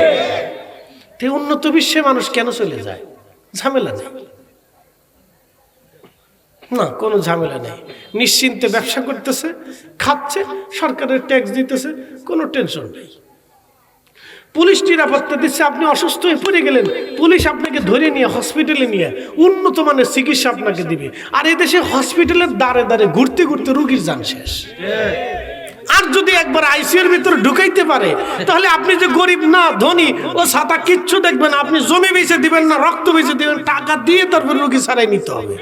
উন্নত বিশ্বে মানুষ কেন চলে যায়? ঝামেলা নেই না, কোনো ঝামেলা নেই। নিশ্চিন্তে ব্যবসা করতেছে, খাচ্ছে, সরকারের ট্যাক্স দিতেছে, কোনো টেনশন নেই। পুলিশ নিরাপত্তা দিচ্ছে, আপনি অসুস্থ হয়ে পড়ে গেলেন, পুলিশ আপনাকে ধরে নিয়ে হসপিটালে নিয়ে উন্নত মানের চিকিৎসা আপনাকে দিবে। আর এদেশে হসপিটালের দ্বারে দ্বারে ঘুরতে ঘুরতে রোগীর জান শেষ। আর যদি একবার আইসিইউর ভিতরে ঢুকাইতে পারে, তাহলে আপনি যে গরিব না ধনী ও ছাতা কিচ্ছু দেখবেন, আপনি জমি বেচে দিবেন না রক্ত বেচে দিবেন, টাকা দিয়ে তারপর রোগী ছাড়াই নিতে হবে।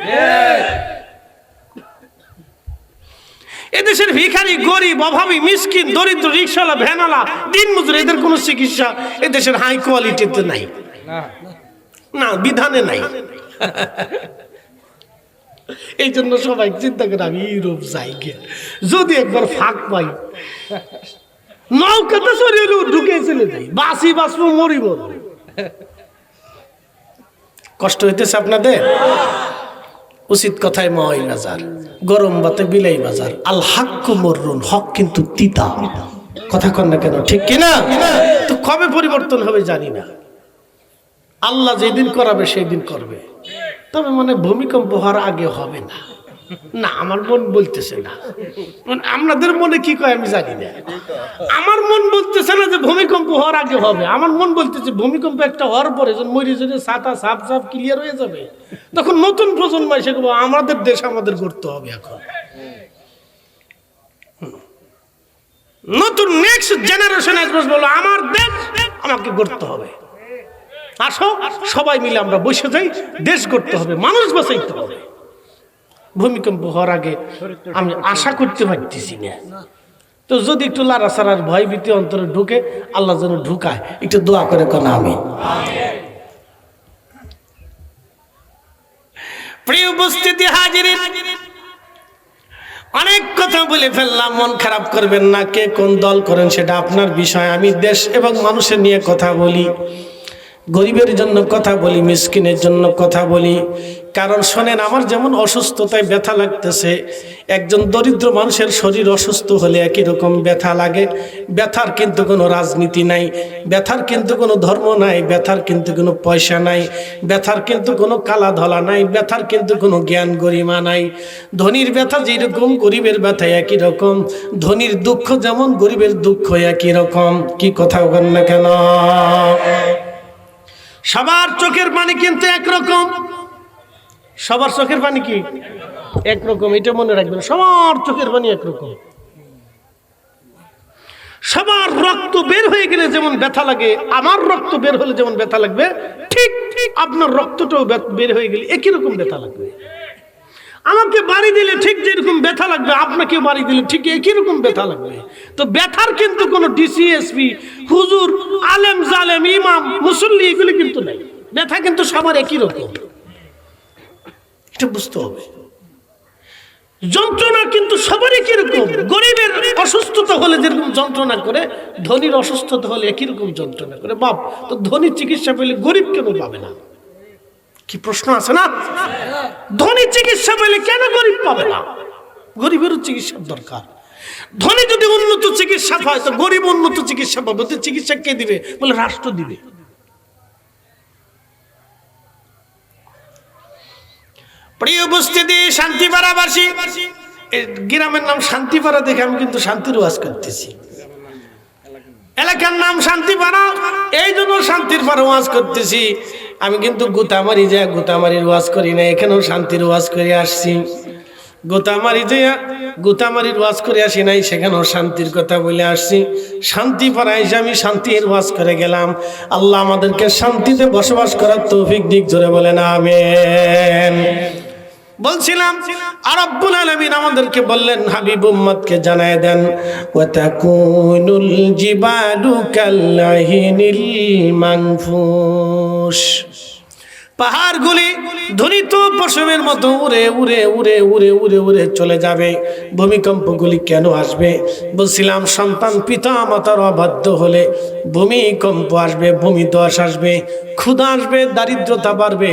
এদেশের ভিখারি, গরিব, অভাবী, মিসকিন, দরিদ্র, রিক্সাওয়ালা, ভ্যানওয়ালা, দিনমজুর, এদের কোনো চিকিৎসা এদেশের হাই কোয়ালিটিতে নাই, না বিধানে নাই। এই জন্য সবাই চিন্তা করে আমি ইউরোপ যাই গে, যদি একবার ফাঁক পাই নৌকাতে চড়ে ঢুকে চলে যাই, বাসি বাঁচবো মরিব। কষ্ট হইতেছে আপনাদের? উচিত কথায় ময় বাজার, গরম বাতে বিলাই বাজার। আল হাক্কু মররুন, হক কিন্তু তিতা। কথা কন না কেন, ঠিক কিনা? তো কবে পরিবর্তন হবে জানি না, আল্লাহ যেদিন করাবে সেই দিন করবে। তবে মানে ভূমিকম্প হওয়ার আগে হবে না, না আমার মন বলতেছে না। আপনাদের মনে কি কয় আমি জানি না, আমার মন বলতেছে না যে ভূমিকম্প হওয়ার আগে হবে। আমার মন বলতেছে ভূমিকম্প একটা হওয়ার পরে যখন মরি যদি ছাতা সাপ সাপ ক্লিয়ার হয়ে যাবে, তখন নতুন প্রজন্ম এসে আমাদের দেশ আমাদের করতে হবে। এখন নতুন নেক্সট জেনারেশন আসবে, বলো আমার দেশ আমাকে করতে হবে। আসো সবাই মিলে আমরা বসে যাই, দেশ করতে হবে, মানুষ বাঁচাইতে হবে। ভূমিকম্প হওয়ার আগে আমি আশা করতে পারতেছি না। তো যদি একটু লাড়াছাড়ার ভয় ভীতি অন্তরে ঢুকে, আল্লাহ যেন ঢুকায়, একটু দোয়া করে কোন আমি। প্রিয় উপস্থিতি হাজিরিন, অনেক কথা বলে ফেললাম, মন খারাপ করবেন না। কে কোন দল করেন সেটা আপনার বিষয়। আমি দেশ এবং মানুষের নিয়ে কথা বলি, গরিবের জন্য কথা বলি, মিসকিনের জন্য কথা বলি। কারণ শোনেন, আমার যেমন অসুস্থতায় ব্যথা লাগতেছে, একজন দরিদ্র মানুষের শরীর অসুস্থ হলে একই রকম ব্যথা লাগে। ব্যথার কিন্তু কোনো রাজনীতি নাই, ব্যথার কিন্তু কোনো ধর্ম নাই, ব্যথার কিন্তু কোনো পয়সা নাই, ব্যথার কিন্তু কোনো কালা ধলা নাই, ব্যথার কিন্তু কোনো জ্ঞান গরিমা নাই। ধনীর ব্যথা যেরকম, গরিবের ব্যথা একই রকম। ধনীর দুঃখ যেমন, গরিবের দুঃখ একই রকম। কি কথা বলেন না কেন? সবার চোখের পানি কিন্তু একরকম, সবার চোখের পানি কি একরকম, এটা মনে রাখবেন। সবার চোখের পানি একরকম। সবার রক্ত বের হয়ে গেলে যেমন ব্যথা লাগে, আমার রক্ত বের হলে যেমন ব্যথা লাগবে, ঠিক ঠিক আপনার রক্তটাও বের হয়ে গেলে একই রকম ব্যথা লাগবে। আমাকে বাড়ি দিলে ঠিক যেরকম ব্যথা লাগবে, আপনাকে বাড়ি দিলে ঠিক একই রকম ব্যথা লাগবে। তো ব্যথার কিন্তু কোনো ডিসিএসপি, হুজুর, আলেম, জালেম, ইমাম, মুসল্লি এগুলি কিন্তু নাই। ব্যথা কিন্তু সবার একই রকম, এটা বুঝতে হবে। যন্ত্রণা কিন্তু সবারই কিরকম। গরিবের অসুস্থতা হলে যেরকম যন্ত্রণা করে, ধনীর অসুস্থতা হলে একই রকম যন্ত্রণা করে। বাপ, তো ধনী চিকিৎসা পেলে গরিব কেন পাবে না? কি প্রশ্ন আছে না? ধনী চিকিৎসা পেলে কেন গরিব পাবে না? গরিবেরও চিকিৎসার দরকার। ধনী যদি উন্নত চিকিৎসা পায়, তো গরিব উন্নত চিকিৎসা পাবে। তো চিকিৎসা কে দিবে? বলে রাষ্ট্র দিবে। প্রিয় উপস্থিতি, শান্তিপাড়াবাসী, গ্রামের নাম শান্তিপাড়া দেখে আমি কিন্তু শান্তির ওয়াজ করতেছি। এলাকার নাম শান্তিপাড়া, এই জন্য শান্তির পাড়া ওয়াজ করতেছি। আমি কিন্তু গোতামারি যা গোতামারির ওয়াজ করি না, এখানেও শান্তির ওয়াজ করে আসছি। গোতামারি যে গোতামারির ওয়াজ করে আসি নাই, সেখানেও শান্তির কথা বলে আসছি। শান্তি পাড়ায় এসে আমি শান্তির ওয়াজ করে গেলাম। আল্লাহ আমাদেরকে শান্তিতে বসবাস করার তৌফিক দিক, জোরে বলেন আমিন। বলছিলাম রব্বুল আলামিন আমাদেরকে বললেন হাবিব উম্মতকে জানায় দেন ওয়া তাকুনুল জিবালু কাল্লাহিনিল মানফুস, পাহাড়গুলি ধ্বনিত পশমের মতো উড়ে উড়ে উড়ে উড়ে উড়ে উড়ে চলে যাবে। ভূমিকম্পগুলি কেন আসবে? বলছিলাম সন্তান পিতা মাতার অবাধ্য হলে ভূমিকম্প আসবে, ভূমিধস আসবে, ক্ষুধা আসবে, দারিদ্রতা বাড়বে,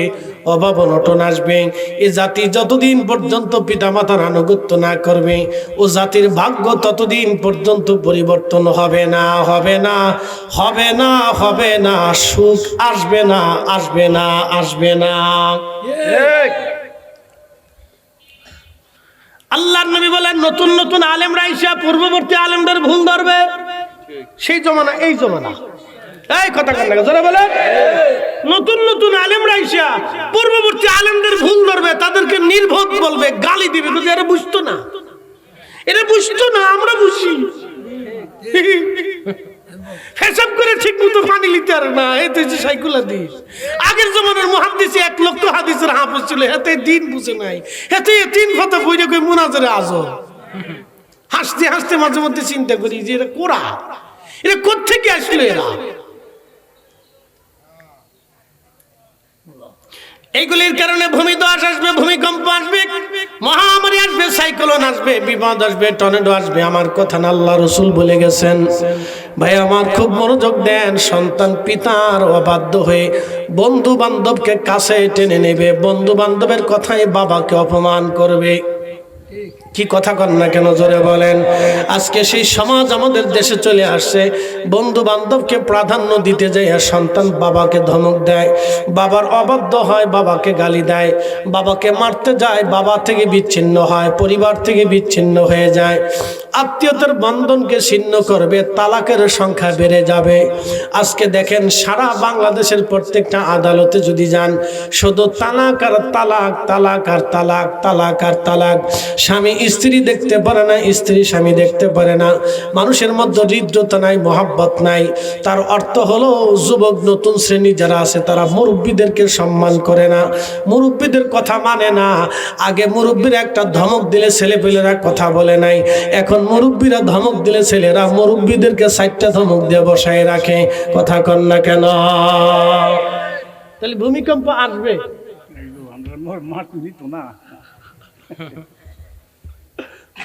অভাব অনটন আসবে। এ জাতি যতদিন পর্যন্ত পিতা মাতার আনুগত্য না করবে ও জাতির ভাগ্য ততদিন পর্যন্ত পরিবর্তন হবে না, হবে না, হবে না, হবে না, সুখ আসবে না, আসবে না, আসবে না। আল্লাহর নবী বলেন নতুন নতুন আলেমরা আইসা পূর্ববর্তী আলেমদের ভুল ধরবে। সেই জমানা এই জমানা, এই কথা কান না জোরে বলেন। নতুন নতুন আলেমরা আইসা পূর্ববর্তী আলেমদের ভুল ধরবে, তাদেরকে নির্বোধ বলবে, গালি দিবে, কিন্তু এরা বুঝতো না, এরা বুঝতো না, আমরা বুঝি। হিসাব করে ঠিক মতো পানি লিতে আর না, এতে যে সাইকুল হাদিস। আগের জমানার মুহাদ্দিস 1 লক্ষ হাদিসের হাফেজ ছিল, এতে দিন বুঝে নাই, এতে 3 কথা বইরে কই মুনাজারে আজব। হাসতে হাসতে মাঝে মধ্যে চিন্তা করি যে এরা কোরা, এরা কোত্থেকে আসলো এরা? এইগুলির কারণে ভূমিধস আসবে, ভূমিকম্প আসবে, মহামারী আসবে, সাইক্লোন আসবে, বিপদ আসবে, টর্নেডো আসবে। আমার কথা না, আল্লাহ রাসূল বলে গেছেন। ভাই আমার খুব মনোযোগ দেন। সন্তান পিতার অবাধ্য হয়ে বন্ধু বান্ধবকে কাছে টেনে নেবে, বন্ধু বান্ধবের কথায় বাবাকে অপমান করবে। কি কথা কন না কেন জোরে বলেন। আজকে সেই সমাজ আমাদের দেশে চলে আসছে। বন্ধু বান্ধবকে প্রাধান্য দিতে যায় সন্তান বাবাকে ধমক দেয়, বাবার অবাধ্য হয়, বাবাকে গালি দেয়, বাবাকে মারতে যায়, বাবা থেকে বিচ্ছিন্ন হয়, পরিবার থেকে বিচ্ছিন্ন হয়ে যায়, আত্মীয়তার বন্ধনকে ছিন্ন করবে, তালাকের সংখ্যা বেড়ে যাবে। আজকে দেখেন সারা বাংলাদেশের প্রত্যেকটা আদালতে যদি যান, শুধু তালাক আর তালাক, তালাক আর তালাক, তালাক আর তালাক। স্বামী স্ত্রী দেখতে পারে না, স্ত্রী স্বামী দেখতে পারে না, মানুষের মধ্যে হৃদ্যতা নাই, মহাব্বত নাই। তার অর্থ হলো যুবক নতুন শ্রেণী যারা আছে তারা মুরব্বীদেরকে সম্মান করে না, মুরব্বীদের কথা মানে না। আগে মুরব্বীরা একটা ধমক দিলে ছেলেপেলেরা কথা বলে নাই, এখন মুরব্বীরা ধমক দিলে ছেলেরা মুরব্বীদেরকে 4টা ধমক দিয়ে বসায় রাখে। কথা কন না কেন? তাহলে ভূমিকম্প আসবে,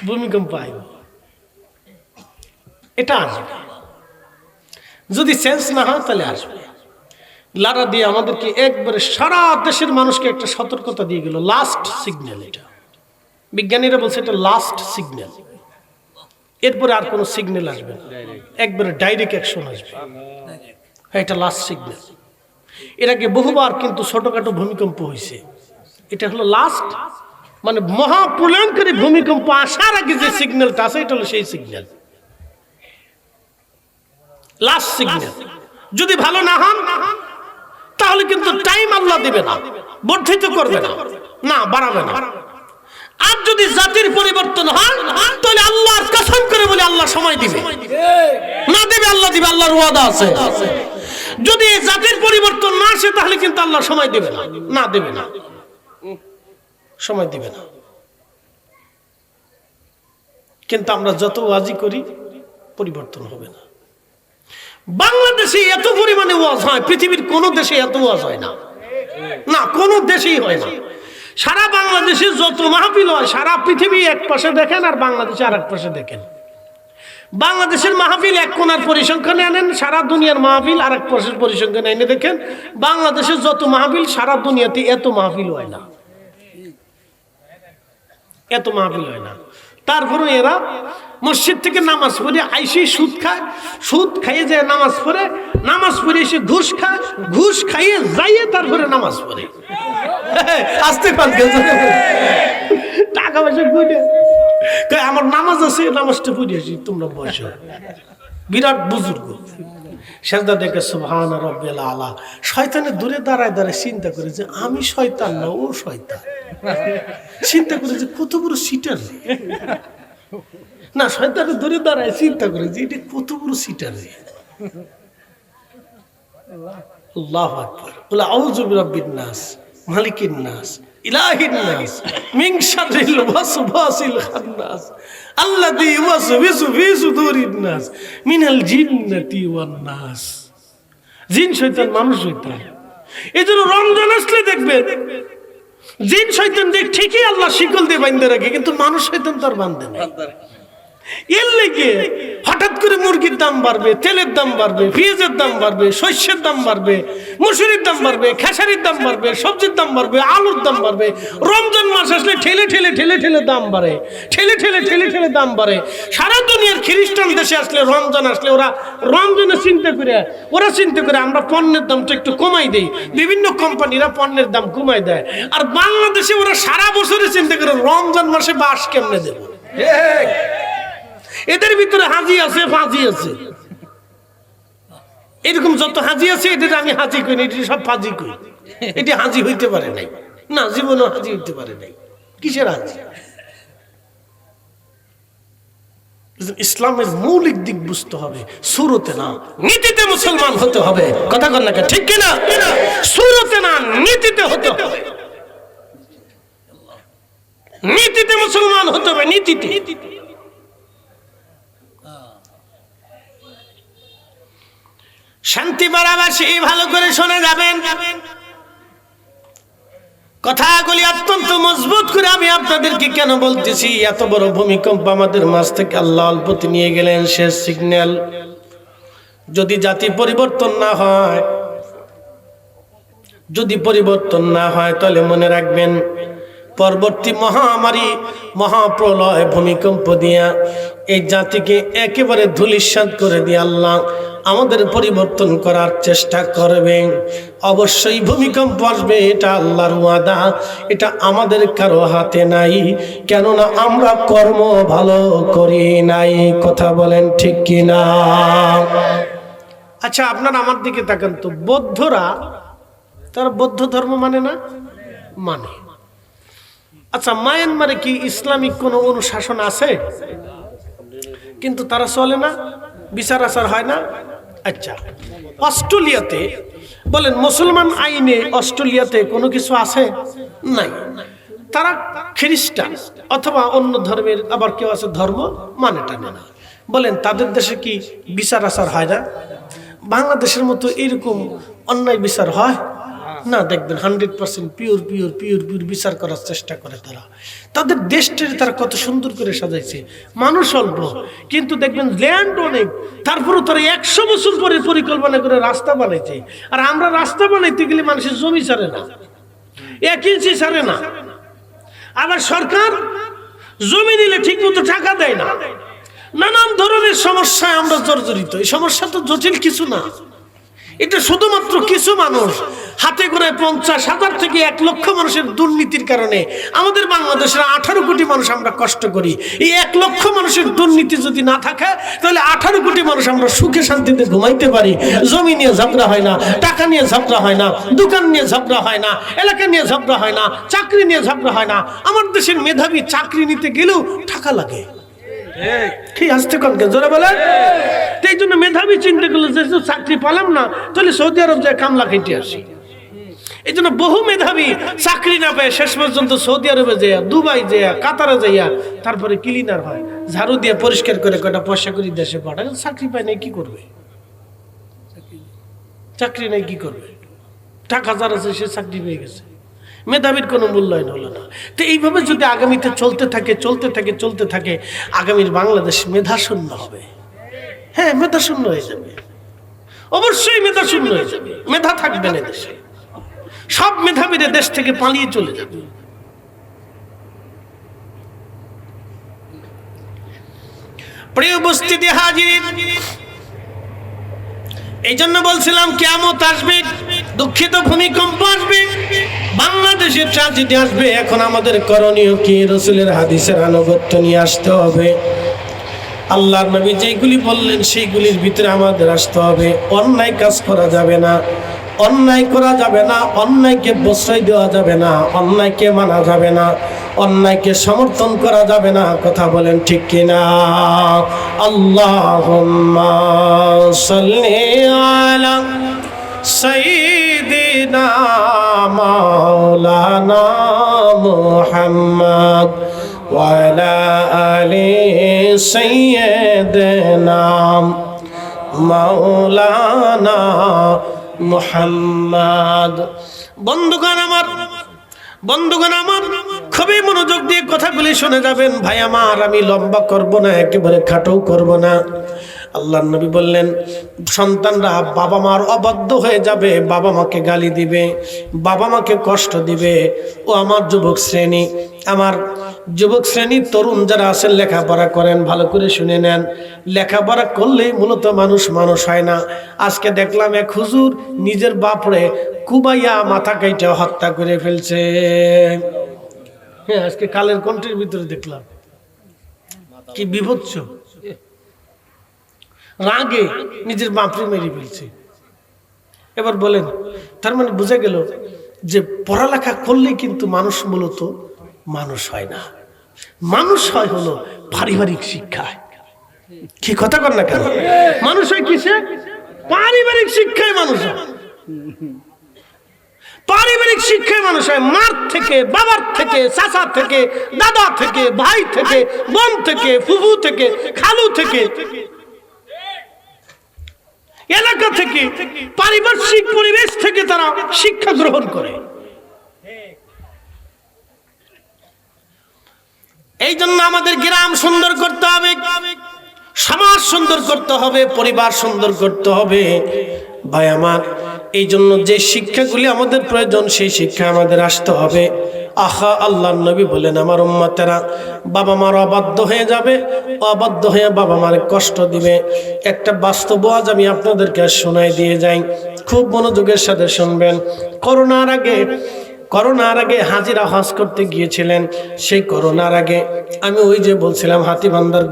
ভূমিকম্প আইব, এটা আসবে। যদি সেন্স না হয় তাহলে আসবে। লারা দিয়ে আমাদেরকে একবারে সারা দেশের মানুষকে একটা সতর্কতা দিয়ে গেল, লাস্ট সিগন্যাল। এটা বিজ্ঞানীরা বলছে এটা লাস্ট সিগন্যাল, এরপরে আর কোনো সিগন্যাল আসবে না, একবারে ডাইরেক্ট অ্যাকশন আসবে। এটা লাস্ট সিগন্যাল। এর আগে বহুবার কিন্তু ছোটখাটো ভূমিকম্প হয়েছে, এটা হলো লাস্ট, মানে মহাপ্রলয়ঙ্কারী ভূমিকম্প আসার আগে যে সিগন্যালটা আছে এটা হলো সেই সিগন্যাল, লাস্ট সিগন্যাল। যদি ভালো না হন তাহলে কিন্তু টাইম আল্লাহ দিবে না, বর্ধিত করবে না, না বাড়াবে না। আর যদি জাতির পরিবর্তন হয় তাহলে আল্লাহর কসম করে বলে আল্লাহ সময় দিবে, না দেবে আল্লাহ দিবে, আল্লাহর ওয়াদা আছে। যদি জাতির পরিবর্তন না আসে তাহলে কিন্তু আল্লাহ সময় দিবে না, না দেবে না, সময় দিবে না। কিন্তু আমরা যত ওয়াজি করি পরিবর্তন হবে না। বাংলাদেশে এত পরিমাণে ওয়াজ হয়, পৃথিবীর কোন দেশে এত ওয়াজ হয় না, না কোনো দেশেই হয় না। সারা বাংলাদেশে যত মাহফিল হয় সারা পৃথিবী এক পাশে দেখেন আর বাংলাদেশে আর এক পাশে দেখেন। বাংলাদেশের মাহফিল এক কোণার পরিসংখ্যানে আনেন, সারা দুনিয়ার মাহফিল আর এক পাশের পরিসংখ্যানে এনে দেখেন। বাংলাদেশের যত মাহফিল সারা দুনিয়াতে এত মাহফিল হয় না, এত মাহফিল হয় না। তারপরে এরা মসজিদ থেকে নামাজ পড়ে আইসে সুদ খায়, সুদ খাইয়ে যায় নামাজ পড়ে, নামাজ পড়ে এসে ঘুষ খায়, ঘুষ খাইয়ে যাইয়ে তারপরে নামাজ পড়ে। আসতে পারবে টাকা পয়সা গুনে আমার নামাজ আছে, নামাজটা পড়িয়েছি, তোমরা বসো। বিরাট বুজুর্গ সেজদা দেখে সুবহান রাব্বিল আলা, শয়তানের দূরে দাঁড়ায় দাঁড়ায় চিন্তা করে যে আমি শয়তান না ও শয়তান। চিন্তা করে যে কত বড় সিটার না, শয়তানের দূরে দাঁড়ায় চিন্তা করে যে এটা কত বড় সিটার। আল্লাহু আকবার। বলে আউযু বিরাব্বিন নাস মালিকিন নাস ইলাহিন নাস মিন শাররিল ওয়াসওয়াসিল খান্নাস আল্লাযী ইউওয়াসওয়িসু ফি সুদুরিন নাস মিনাল জিন্নাতি ওয়ান নাস। জিন শয়তান মানুষ শয়তান। এজন্য রমজান আসলে দেখবেন জিন শয়তান দেখ ঠিকই আল্লাহ শিকল দিয়ে বাঁধতে রাখে, কিন্তু মানুষ শয়তান তার বাঁধে না। এর লেগে হঠাৎ করে মুরগির দাম বাড়বে, তেলের দাম বাড়বে, পেঁয়াজের দাম বাড়বে, শস্যের দাম বাড়বে, মসুরির দাম বাড়বে, খেসারির দাম বাড়বে, সবজির দাম বাড়বে, আলুর দাম বাড়বে। রমজান মাস আসলে ঠেলে ঠেলে ঠেলে ঠেলে দাম বাড়ে, ঠেলে ঠেলে ঠেলে ঠেলে দাম বাড়ে। সারা দুনিয়ার খ্রিস্টান দেশে আসলে রমজান আসলে ওরা রমজানে চিন্তা করে আমরা পণ্যের দামটা একটু কমাই দেই, বিভিন্ন কোম্পানিরা পণ্যের দাম কমাই দেয়। আর বাংলাদেশে ওরা সারা বছরে চিন্তা করে রমজান মাসে বাস কেমনে দেবো। এদের ভিতরে হাজি আছে, ফাজি আছে, এরকম যত হাজি আছে এদের আমি হাজি কই না, এটি সব ফাজি কই। এটি হাজি হইতে পারে নাই, না জীবনও হাজি হইতে পারে নাই। কিসের হাজি? ইসলামের মৌলিক দিক বুঝতে হবে, সুরতে না নীতিতে মুসলমান হতে হবে। কথা কন না ঠিক কিনা? সুরতে না নীতিতে হতে হবে, নীতিতে মুসলমান হতে হবে, নীতিতে। শান্তি বাড়াবাসী ভালো করে শুনে যাবেন, কথাগুলি অত্যন্ত মজবুত করে আমি আপনাদেরকে কেন বলতেছি। এত বড় ভূমিকম্প আমাদের মাঝ থেকে আল্লাহ অল্পতে নিয়ে গেলেন, শেষ সিগন্যাল। যদি জাতি পরিবর্তন না হয়, যদি পরিবর্তন না হয়, তাহলে মনে রাখবেন পরবর্তী মহামারী, মহাপ্রলয়, ভূমিকম্প দিয়া এই জাতিকে একেবারে ধূলিসাৎ করে দিয়ে আল্লাহ আমাদের পরিবর্তন করার চেষ্টা করবেন। অবশ্যই ভূমিকম্প আসবে, এটা আল্লাহর ওয়াদা, এটা আমাদের কারো হাতে নাই, কেননা আমরা কর্ম ভালো করি নাই। কথা বলেন ঠিক কিনা? আচ্ছা আপনারা আমার দিকে তাকান তো, বৌদ্ধরা তারা বৌদ্ধ ধর্ম মানে না? মানে। আচ্ছা মায়ানমারে কি ইসলামিক কোনো অনুশাসন আছে? কিন্তু তারা চলে না, বিচার আচার হয় না। আচ্ছা অস্ট্রেলিয়াতে বলেন মুসলমান আইনে অস্ট্রেলিয়াতে কোনো কিছু আছে? নাই। তারা খ্রিস্টান অথবা অন্য ধর্মের, আবার কেউ আছে ধর্ম মানে টানে না। বলেন তাদের দেশে কি বিচার আচার হয় না? বাংলাদেশের মতো এরকম অন্যায় বিচার হয় না। দেখবেন 100% পিওর বিচার করার চেষ্টা করে তারা। তাদের দেশটাকে তারা কত সুন্দর করে সাজাইছে, মানুষ অল্প কিন্তু দেখবেন ল্যান্ড অনেক, তারপরেও তারা 100 বছর পরে পরিকল্পনা করে রাস্তা বানাইছে। আর আমরা রাস্তা বানাইতে গেলে মানুষের জমি ছাড়ে না, 1 ইঞ্চি ছাড়ে না। আবার সরকার জমি নিলে ঠিক মতো টাকা দেয় না। নানান ধরনের সমস্যায় আমরা জর্জরিত। এই সমস্যা তো জটিল কিছু না, এটা শুধুমাত্র কিছু মানুষ হাতে করে 50,000 থেকে 1 লক্ষ মানুষের দুর্নীতির কারণে আমাদের বাংলাদেশের 18 কোটি মানুষ আমরা কষ্ট করি। এই 1 লক্ষ মানুষের দুর্নীতি যদি না থাকে তাহলে 18 কোটি মানুষ আমরা সুখে শান্তিতে ঘুমাইতে পারি। জমি নিয়ে ঝগড়া হয় না, টাকা নিয়ে ঝগড়া হয় না, দোকান নিয়ে ঝগড়া হয় না, এলাকা নিয়ে ঝগড়া হয় না, চাকরি নিয়ে ঝগড়া হয় না। আমার দেশের মেধাবী চাকরি নিতে গেলেও টাকা লাগে। কি আসতে কনকে জোরে বলেন? এই জন্য মেধাবী চিন্তা করলো যে চাকরি পেলাম না, তাহলে সৌদি আরব যায় কামলা খেটে আসি। এই জন্য বহু মেধাবী চাকরি না পায় শেষ পর্যন্ত সৌদি আরবে যাইয়া, দুবাই যাইয়া, কাতারে যাইয়া তারপরে ক্লিনার হয়, ঝাড়ু দিয়ে পরিষ্কার করে কয়টা পয়সা করে দেশে পাঠায়। চাকরি পায় নাই কি করবে? চাকরি নাই কি করবে? টাকা যার আছে সে চাকরি পেয়ে গেছে, মেধাবীর কোনো মূল্যায়ন হলো না। তো এইভাবে যদি আগামীতে চলতে থাকে আগামীর বাংলাদেশ মেধাশূন্য হবে। হ্যাঁ মেধাশূন্য হয়ে যাবে, অবশ্যই মেধাশূন্য হয়ে যাবে। মেধা থাকবে না দেশে, সব মেধাবীরা দেশ থেকে পালিয়ে চলে যাবে। প্রিয় উপস্থিতি হাজির, এই জন্য বলছিলাম কিয়ামত আসবে, দুঃখিত ভূমিকম্প আসবে, বাংলাদেশের ট্র্যাজেডি আসবে। এখন আমাদের করণীয় কি? রাসূলের হাদিসের আনুগত্য নিয়ে আসতে হবে। আল্লাহর নবী যেগুলি বললেন সেইগুলির ভিতরে আমাদের আসতে হবে। অন্যায় কাজ করা যাবে না, অন্যায় করা যাবে না, অন্যায়কে প্রশ্রয় দেওয়া যাবে না, অন্যায়কে মানা যাবে না, অন্যায়কে সমর্থন করা যাবে না। কথা বলেন ঠিক কিনা? আল্লাহুম্মা সাল্লি আলা সাইয়্যিদিনা মাওলানা মুহাম্মদ ওয়া আলা আলি সাইয়্যিদিনা মাওলানা মুহাম্মদ। বন্ধুগণ আমার খুবই মনোযোগ দিয়ে কথাগুলি শুনে যাবেন ভাই আমার। আমি লম্বা করব না, একেবারে খাটো করব না। আল্লাহর নবী বললেন, সন্তানরা বাবা মার অবাধ্য হয়ে যাবে, বাবা মাকে গালি দিবে, বাবা মাকে কষ্ট দিবে। ও আমার যুবক শ্রেণী, তরুণ যারা আছেন, লেখাপড়া করেন, ভালো করে শুনে নেন। লেখাপড়া করলেই মূলত মানুষ হয় না। আজকে দেখলাম এক হুজুর নিজের বাপরে কুবাইয়া মাথা কাইটা হত্যা করে ফেলছে। হ্যাঁ, আজকে কালের কণ্ঠের ভিতরে দেখলাম কি বিভৎস, রাগে নিজের বাপরে মেরে ফেলছে। এবার বলেন, তার মানে বোঝা গেল যে পড়ালেখা করলেই কিন্তু মানুষ মূলত মানুষ হয় না। মানুষ হয় হলো পারিবারিক শিক্ষায়। কি কথা কর না কেন? মানুষ হয় কিসে? পারিবারিক শিক্ষায় মানুষ হয়। পারিবারিক শিক্ষায় মানুষ হয়। মার থেকে, বাবার থেকে, চাচা থেকে, দাদা থেকে, ভাই থেকে, বোন থেকে, ফুফু থেকে, খালু থেকে, এলাকা থেকে, পারিপার্শ্বিক পরিবেশ থেকে তারা শিক্ষা গ্রহণ করে। এই জন্য আমাদের গ্রাম সুন্দর করতে হবে, সমাজ সুন্দর করতে হবে, পরিবার সুন্দর করতে হবে ভাই আমার। এই জন্য যে শিক্ষাগুলি আমাদের প্রয়োজন, সেই শিক্ষা আমাদের আসতে হবে। আহা, আল্লাহর নবী বলেন, আমার উম্মতেরা বাবা মার অবাধ্য হয়ে যাবে, অবাধ্য হয়ে বাবা মার কষ্ট দিবে। একটা বাস্তব আজ আমি আপনাদেরকে শোনাই দিয়ে যাই, খুব মনোযোগের সাথে শুনবেন। করোনার আগে হাজিরা হজ করতে গিয়েছিলেন। সেই করোনার আগে আমি ওই যে বলছিলাম হাতিবান্ধার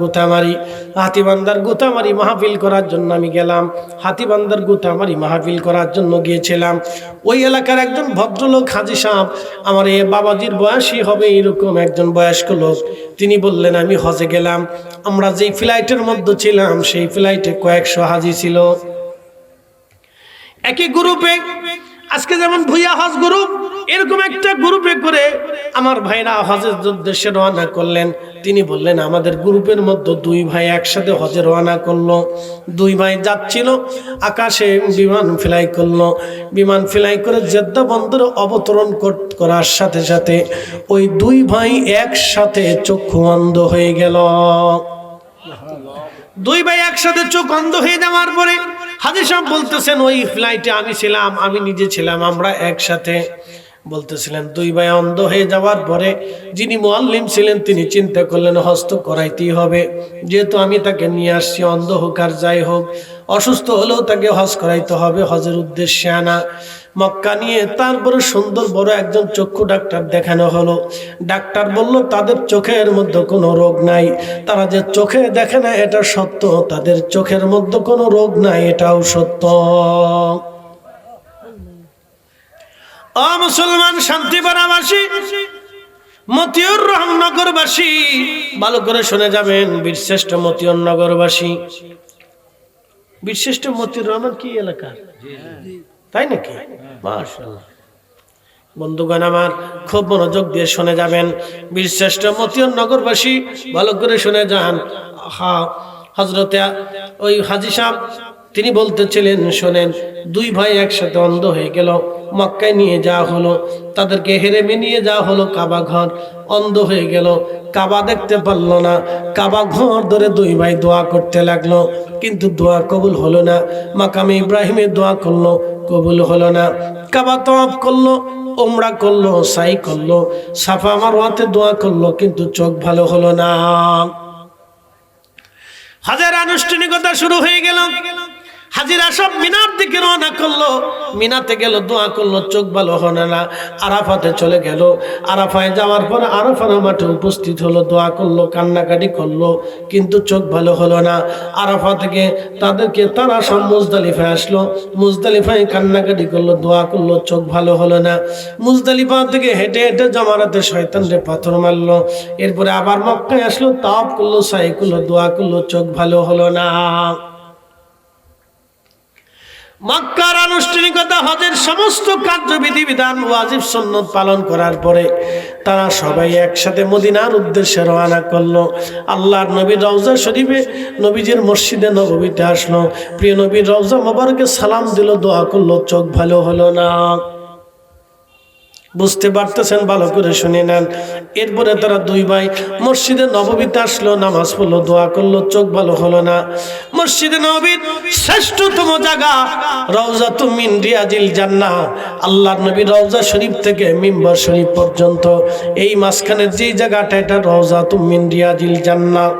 গুতামারি মাহফিল করার জন্য আমি গেলাম। হাতিবান্ধার গুতামারি মাহফিল করার জন্য গিয়েছিলাম। ওই এলাকার একজন ভদ্রলোক হাজি সাহেব, আমার এ বাবাজির বয়সই হবে এরকম একজন বয়স্ক লোক, তিনি বললেন, আমি হজে গেলাম। আমরা যেই ফ্লাইটের মধ্যে ছিলাম সেই ফ্লাইটে কয়েকশো হাজি ছিল একই গ্রুপে। আজকে যেমন ভুইয়া হজ গ্রুপ, এরকম একটা গ্রুপে করে আমার ভাইরা হজের উদ্দেশ্যে রওনা করলেন। তিনি বললেন, আমাদের গ্রুপের মধ্যে দুই ভাই একসাথে হজে রওনা করলো। দুই ভাই যাচ্ছিল, আকাশে বিমান ফ্লাই করলো। বিমান ফ্লাই করে জেদ্দা বন্দরে অবতরণ করার সাথে সাথে ওই দুই ভাই একসাথে চক্ষু অন্ধ হয়ে গেল। দুই ভাই একসাথে চোখ অন্ধ হয়ে যাওয়ার পরে হাজী সাহেব বলতেছেন, ওই ফ্লাইটে আমি ছিলাম, আমি নিজে ছিলাম, আমরা একসাথে। বলতেছিলেন, দুই ভাই অন্ধ হয়ে যাওয়ার পরে যিনি মুআল্লিম ছিলেন তিনি চিন্তা করলেন, হজ তো করাইতেই হবে, যেহেতু আমি তাকে নিয়ে আসছি, অন্ধ হোক আর যাই হোক, অসুস্থ হলেও তাকে হজ করাইতে হবে, হজের উদ্দেশ্যে আনা। মক্কা নিয়ে তারপরে সুন্দর বড় একজন চক্ষু ডাক্তার দেখানো হলো। ডাক্তার বলল, তাদের চোখের মধ্যে কোনো রোগ নাই। তারা যে চোখে দেখে না এটা সত্য, তাদের চোখের মধ্যে কোনো রোগ নাই এটাও সত্য। ও মুসলমান শান্তিপাড়াবাসী, মতিউর রহমান নগরবাসী, ভালো করে শুনে যাবেন। বীরশ্রেষ্ঠ মতিউর নগরবাসী, বীরশ্রেষ্ঠ মতিউর রহমান কি এলাকা, তাই নাকি? মাশাআল্লাহ। বন্ধুগণ আমার, খুব মনোযোগ দিয়ে শুনে যাবেন। বীরশ্রেষ্ঠ মতিউর নগরবাসী, ভালো করে শুনে যান। হযরতে ওই হাজী সাহেব তিনি বলতেছিলেন, শোনেন, দুই ভাই একসাথে অন্ধ হয়ে গেল, মক্কায় নিয়ে যাওয়া হলো, তাদেরকে হেরেমে নিয়ে যাওয়া হলো কাবা ঘর, অন্ধ হয়ে গেল, কাবা দেখতে পারলো না। কাবা ঘর ধরে দুই ভাই দোয়া করতে লাগলো, কিন্তু দোয়া কবুল হলো না। মাকামে ইব্রাহিমে দোয়া করলো, কবুল হলো না। কাবা তওয়াফ করলো, উমরা করলো, সাই করলো, সাফা মারওয়াতে দোয়া করলো, কিন্তু চোখ ভালো হলো না। হজের আনুষ্ঠানিকতা শুরু হয়ে গেল। হাজিরা সব মিনার দিকে রওনা করলো। মিনাতে গেল, দোয়া করলো, চোখ ভালো হলো না। আরাফাতে চলে গেল। আরাফায় যাওয়ার পর আরাফার মাঠে উপস্থিত হলো, দোয়া করলো, কান্নাকাটি করলো, কিন্তু চোখ ভালো হলো না। আরাফা থেকে তারা সব মুজদালিফায় আসলো। মুজদালিফায় কান্নাকাটি করলো, দোয়া করলো, চোখ ভালো হলো না। মুজদালিফা থেকে হেঁটে হেঁটে জামারাতে শয়তানরে পাথর মারলো। এরপরে আবার মক্কায় আসলো, তাওয়াফ করলো, সাই করলো, দোয়া করলো, চোখ ভালো হলো না। মক্কার আনুষ্ঠানিকতা, হজের সমস্ত কার্যবিধি বিধান, ওয়াজিব সুন্নত পালন করার পরে তারা সবাই একসাথে মদিনার উদ্দেশ্যে রওনা করলো। আল্লাহর নবীর রওজা শরীফে নবীজির মসজিদে নববীতে আসলো। প্রিয় নবীর রওজা মোবারকে সালাম দিল, দোয়া করলো, চোখ ভালো হলো না। বুঝতে পারতেছেন? ভালো করে শুনে নেন। এরপরে তারা দুই ভাই মসজিদে নববীতে আসলো, নামাজ পড়লো, দোয়া করলো, চোখ ভালো হলো না। মসজিদে নববীর শ্রেষ্ঠতম জায়গা রওজাতুম মিন রিয়াজিল জান্নাহ। আল্লাহর নবীর রওজা শরীফ থেকে মিম্বার শরীফ পর্যন্ত এই মাঝখানের যে জায়গাটা, এটা রওজাতুম মিন রিয়াজিল জান্নাহ।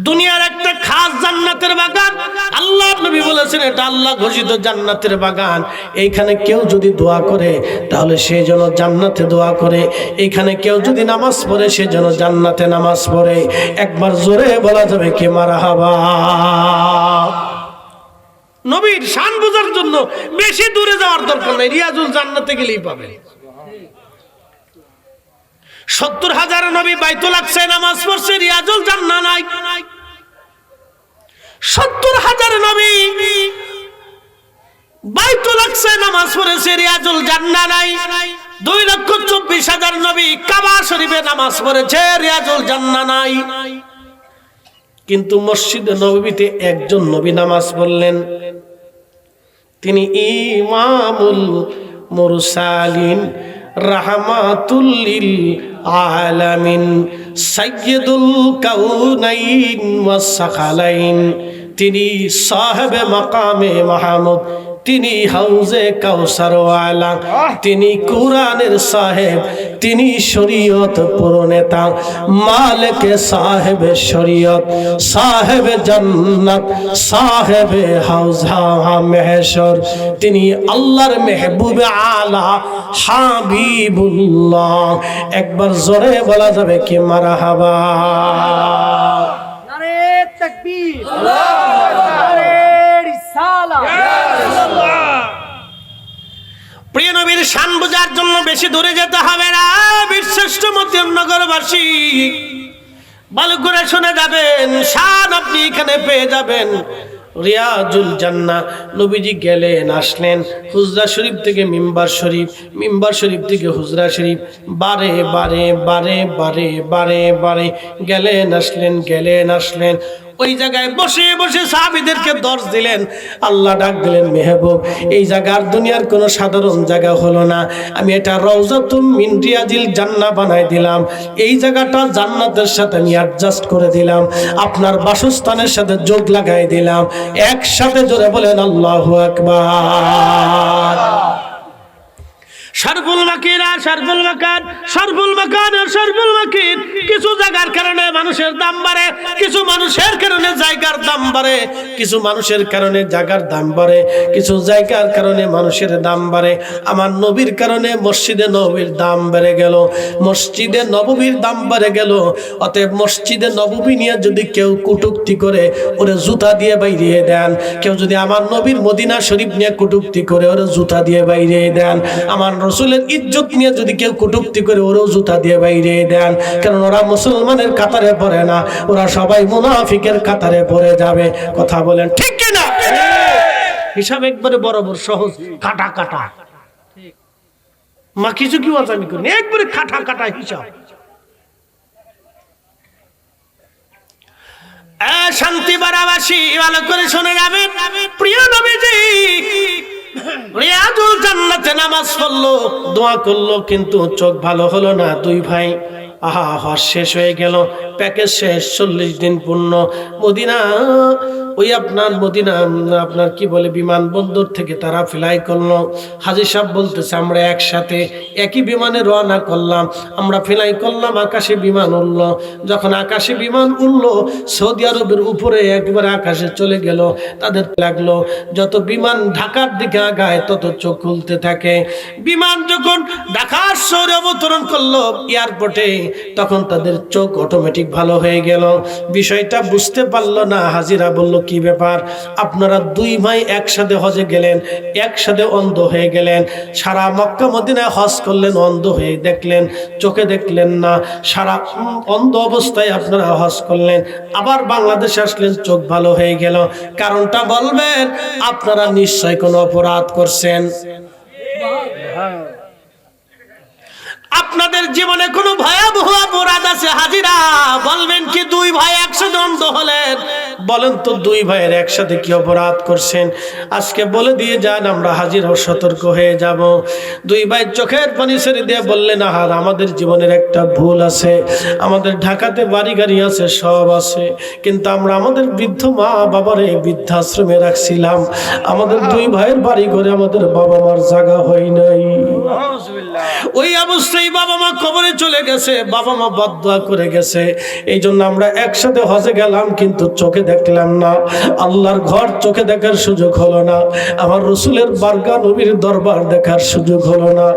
দুনিয়ার একটা খাস জান্নাতের বাগান। আল্লাহর নবী বলেছেন এটা আল্লাহ ঘোষিত জান্নাতের বাগান। এইখানে কেউ যদি দোয়া করে তাহলে সে যেন জান্নাতে দোয়া করে, এইখানে কেউ যদি নামাজ পড়ে সে যেন জান্নাতে নামাজ পড়ে। একবার জোরে বলা যাবে কি মারহাবা। নবীর শান বোঝার জন্য বেশি দূরে যাওয়ার দরকার নাই, রিয়াজুল জান্নাতে গেলেই পাবেন। 70,000 নবী বাইতুল আকসায় নামাজ পড়ছে, রিয়াজুল জান্নাহ নাই। 70,000 নবী বাইতুল আকসায় নামাজ পড়েছে, রিয়াজুল জান্নাহ নাই। 2,24,000 নবী কাবা শরীফে নামাজ পড়েছে, রিয়াজুল জান্নাহ নাই। কিন্তু মসজিদে নববীতে একজন নবী নামাজ পড়লেন, তিনি ইমামুল মুরসালিন রাহমাতুল লিল আলামিন সাইয়্যিদুল কাউনাইন ওয়াস সাখালাইন। তিনি সাহেবে মাকামে মাহমুদ, তিনি হাউজে কাউসার ওয়ালা, তিনি কুরআনের সাহেব, তিনি শরীয়ত প্রণেতা, মালিকে সাহেবে শরীয়ত, সাহেবে জান্নাত, সাহেবে হাউজা মেহশর। তিনি আল্লাহর মেহবুবে আলা হাবিবুল্লাহ। একবার জোরে বলা যাবে কি মারহাবা। নারে তাকবীর, নারে রিসালাত। প্রিয় নবীর শান বোঝার জন্য বেশি দূরে যেতে হবে না। বীরশ্রেষ্ঠ মদিনানগরবাসী ভালো করে শুনে যাবেন, শান আপনি এখানে পেয়ে যাবেন। রিয়াজুল জান্নাহ নবীজি গেলেন, আসলেন হুজরা শরীফ থেকে মিম্বার শরীফ, মিম্বার শরীফ থেকে হুজরা শরীফ, বারে বারে বারে বারে বারে বারে গেলেন আসলেন, গেলেন আসলেন। ওই জায়গায় বসে বসে সাহাবীদেরকে দর্শ দিলেন। আল্লাহ ডাক দিলেন, মেহবুব এই জায়গার দুনিয়ার কোনো সাধারণ জায়গা হলো না, আমি এটা রওজাতুম মিন রিয়াজিল জান্নাহ বানাই দিলাম। এই জায়গাটা জান্নাতের সাথে আমি অ্যাডজাস্ট করে দিলাম, আপনার বাসস্থানের সাথে যোগ লাগাই দিলাম। একসাথে জোরে বলেন আল্লাহু আকবার। শরফুল মাকিরা শরফুল মাকান, শরফুল মাকান আর শরফুল মাকিন। কিছু জায়গার কারণে মানুষের দাম বাড়ে, কিছু মানুষের কারণে জায়গার দাম বাড়ে, কিছু মানুষের কারণে জায়গার দাম বাড়ে, কিছু জায়গার কারণে মানুষের দাম বাড়ে। আমার নবীর কারণে মসজিদে নববীর দাম বেড়ে গেল, মসজিদে নববীর দাম বেড়ে গেল। অতএব মসজিদে নববী নিয়ে যদি কেউ কটূক্তি করে ওরে জুতা দিয়ে বাইরিয়ে দেন। কেউ যদি আমার নবীর মদিনা শরীফ নিয়ে কটূক্তি করে ওরে জুতা দিয়ে বাইরিয়ে দেন। আমার রাসূলের ইজ্জত নিয়ে যদি কেউ কটূক্তি করে ওরেও জুতা দিয়ে বাইরে দেন, কারণ ওরা মুসলমানের কাতারে পড়ে না, ওরা সবাই মুনাফিকের কাতারে পড়ে যাবে। কথা বলেন ঠিক কি না? হিসাব একবারে বরাবর সহজ, কাটা কাটা। মা কিছু কি আমি করি একবারে কাটা কাটা হিসাব। শান্তি বারাবাসী ভালো করে শুনে যাবেন। প্রিয় নবীজি রিয়াজুল জান্নাতে নামাজ পড়লো, দোয়া করলো, কিন্তু চোখ ভালো হলো না। দুই ভাই হজ শেষ হয়ে গেল, প্যাকেজ শেষ, 40 দিন পূর্ণ। মদিনা ওই আপনার মদিনা আপনার কি বলে বিমানবন্দর থেকে তারা ফ্লাই করলো। হাজী সাহেব বলতেছে আমরা একসাথে একই বিমানে রওনা করলাম, আমরা ফ্লাই করলাম, আকাশে বিমান উঠলো। যখন আকাশে বিমান উঠলো সৌদি আরবের উপরে একবারে আকাশে চলে গেল, তাদের লাগলো যত বিমান ঢাকার দিকে আগায় তত চোখ খুলতে থাকে। বিমান যখন ঢাকার শহরে অবতরণ করলো এয়ারপোর্টে, তখন তাদের চোখ অটোমেটিক ভালো হয়ে গেল। বিষয়টা বুঝতে পারলো না। হাজিরা বলল কি ব্যাপার, আপনারা দুই ভাই একসাথে হজে গেলেন, একসাথে অন্ধ হয়ে গেলেন, সারা মক্কা মদিনায় হজ করলেন, অন্ধ হয়ে দেখলেন, চোখে দেখলেন না, সারা অন্ধ অবস্থায় আপনারা হজ করলেন, আবার বাংলাদেশে আসলেন, চোখ ভালো হয়ে গেল। কারণটা বলবেন, আপনারা নিশ্চয় কোনো অপরাধ করছেন। আপনাদের জীবনে কোনো ভয়াবহ অপরাধ আছে হাজিরা? বলবেন কি দুই ভাই একসাথে অন্ধ হলেন, বলেন তো দুই ভাইয়ের একসাথে কি অপরাধ করছেন? আজকে বলে দিয়ে যান, আমরা হাজির ও সতর্ক হয়ে যাব। দুই ভাই চোখের পানি ছেড়ে দিয়ে বললেন, আহার আমাদের জীবনের একটা ভুল আছে, আমাদের ঢাকাতে বাড়ি গাড়ি আছে, সব আছে, কিন্তু আমরা আমাদের বৃদ্ধ মা বাবার এই বৃদ্ধাশ্রমে রাখছিলাম। আমাদের দুই ভাইয়ের বাড়ি ঘরে আমাদের বাবা মার জায়গা হয় নাই। ওই অবস্থায় বাবা মা কবরে চলে গেছে, বাবা মা বদদুয়া করে গেছে। এই জন্য আমরা একসাথে হজে গেলাম, কিন্তু চোখে দেখলাম না। আল্লাহর ঘর চোখে দেখার সুযোগ হলো না, আমার রসুলের বারগা নবীর দরবার দেখার সুযোগ হলো না,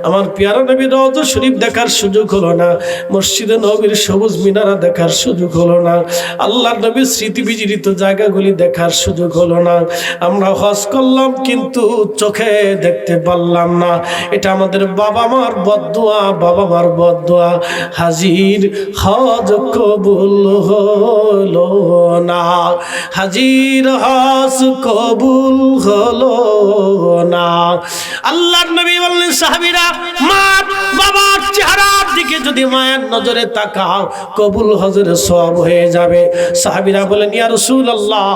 আমার পিয়ারা নবীর রওজা শরীফ দেখার সুযোগ হলো না, মসজিদে নবীর সবুজ মিনারা দেখার সুযোগ হলো না, আল্লাহর নবীর স্মৃতি বিজড়িত জায়গাগুলি দেখার সুযোগ হলো না। আমরা হজ করলাম কিন্তু চোখে দেখতে পারলাম না। এটা আমাদের বাবা মার বদদুয়া, বাবা মার বদদুয়া। হাজির হজ কবুল হলো না, হাজির হজ কবুল হলো না। আল্লাহর নবী বললেন, সাহাবীরা মা বাবার চেহারার দিকে যদি মায়ের নজরে তাকাও, কবুল হজের সওয়াব হয়ে যাবে। সাহাবীরা বলেন, ইয়া রাসূলুল্লাহ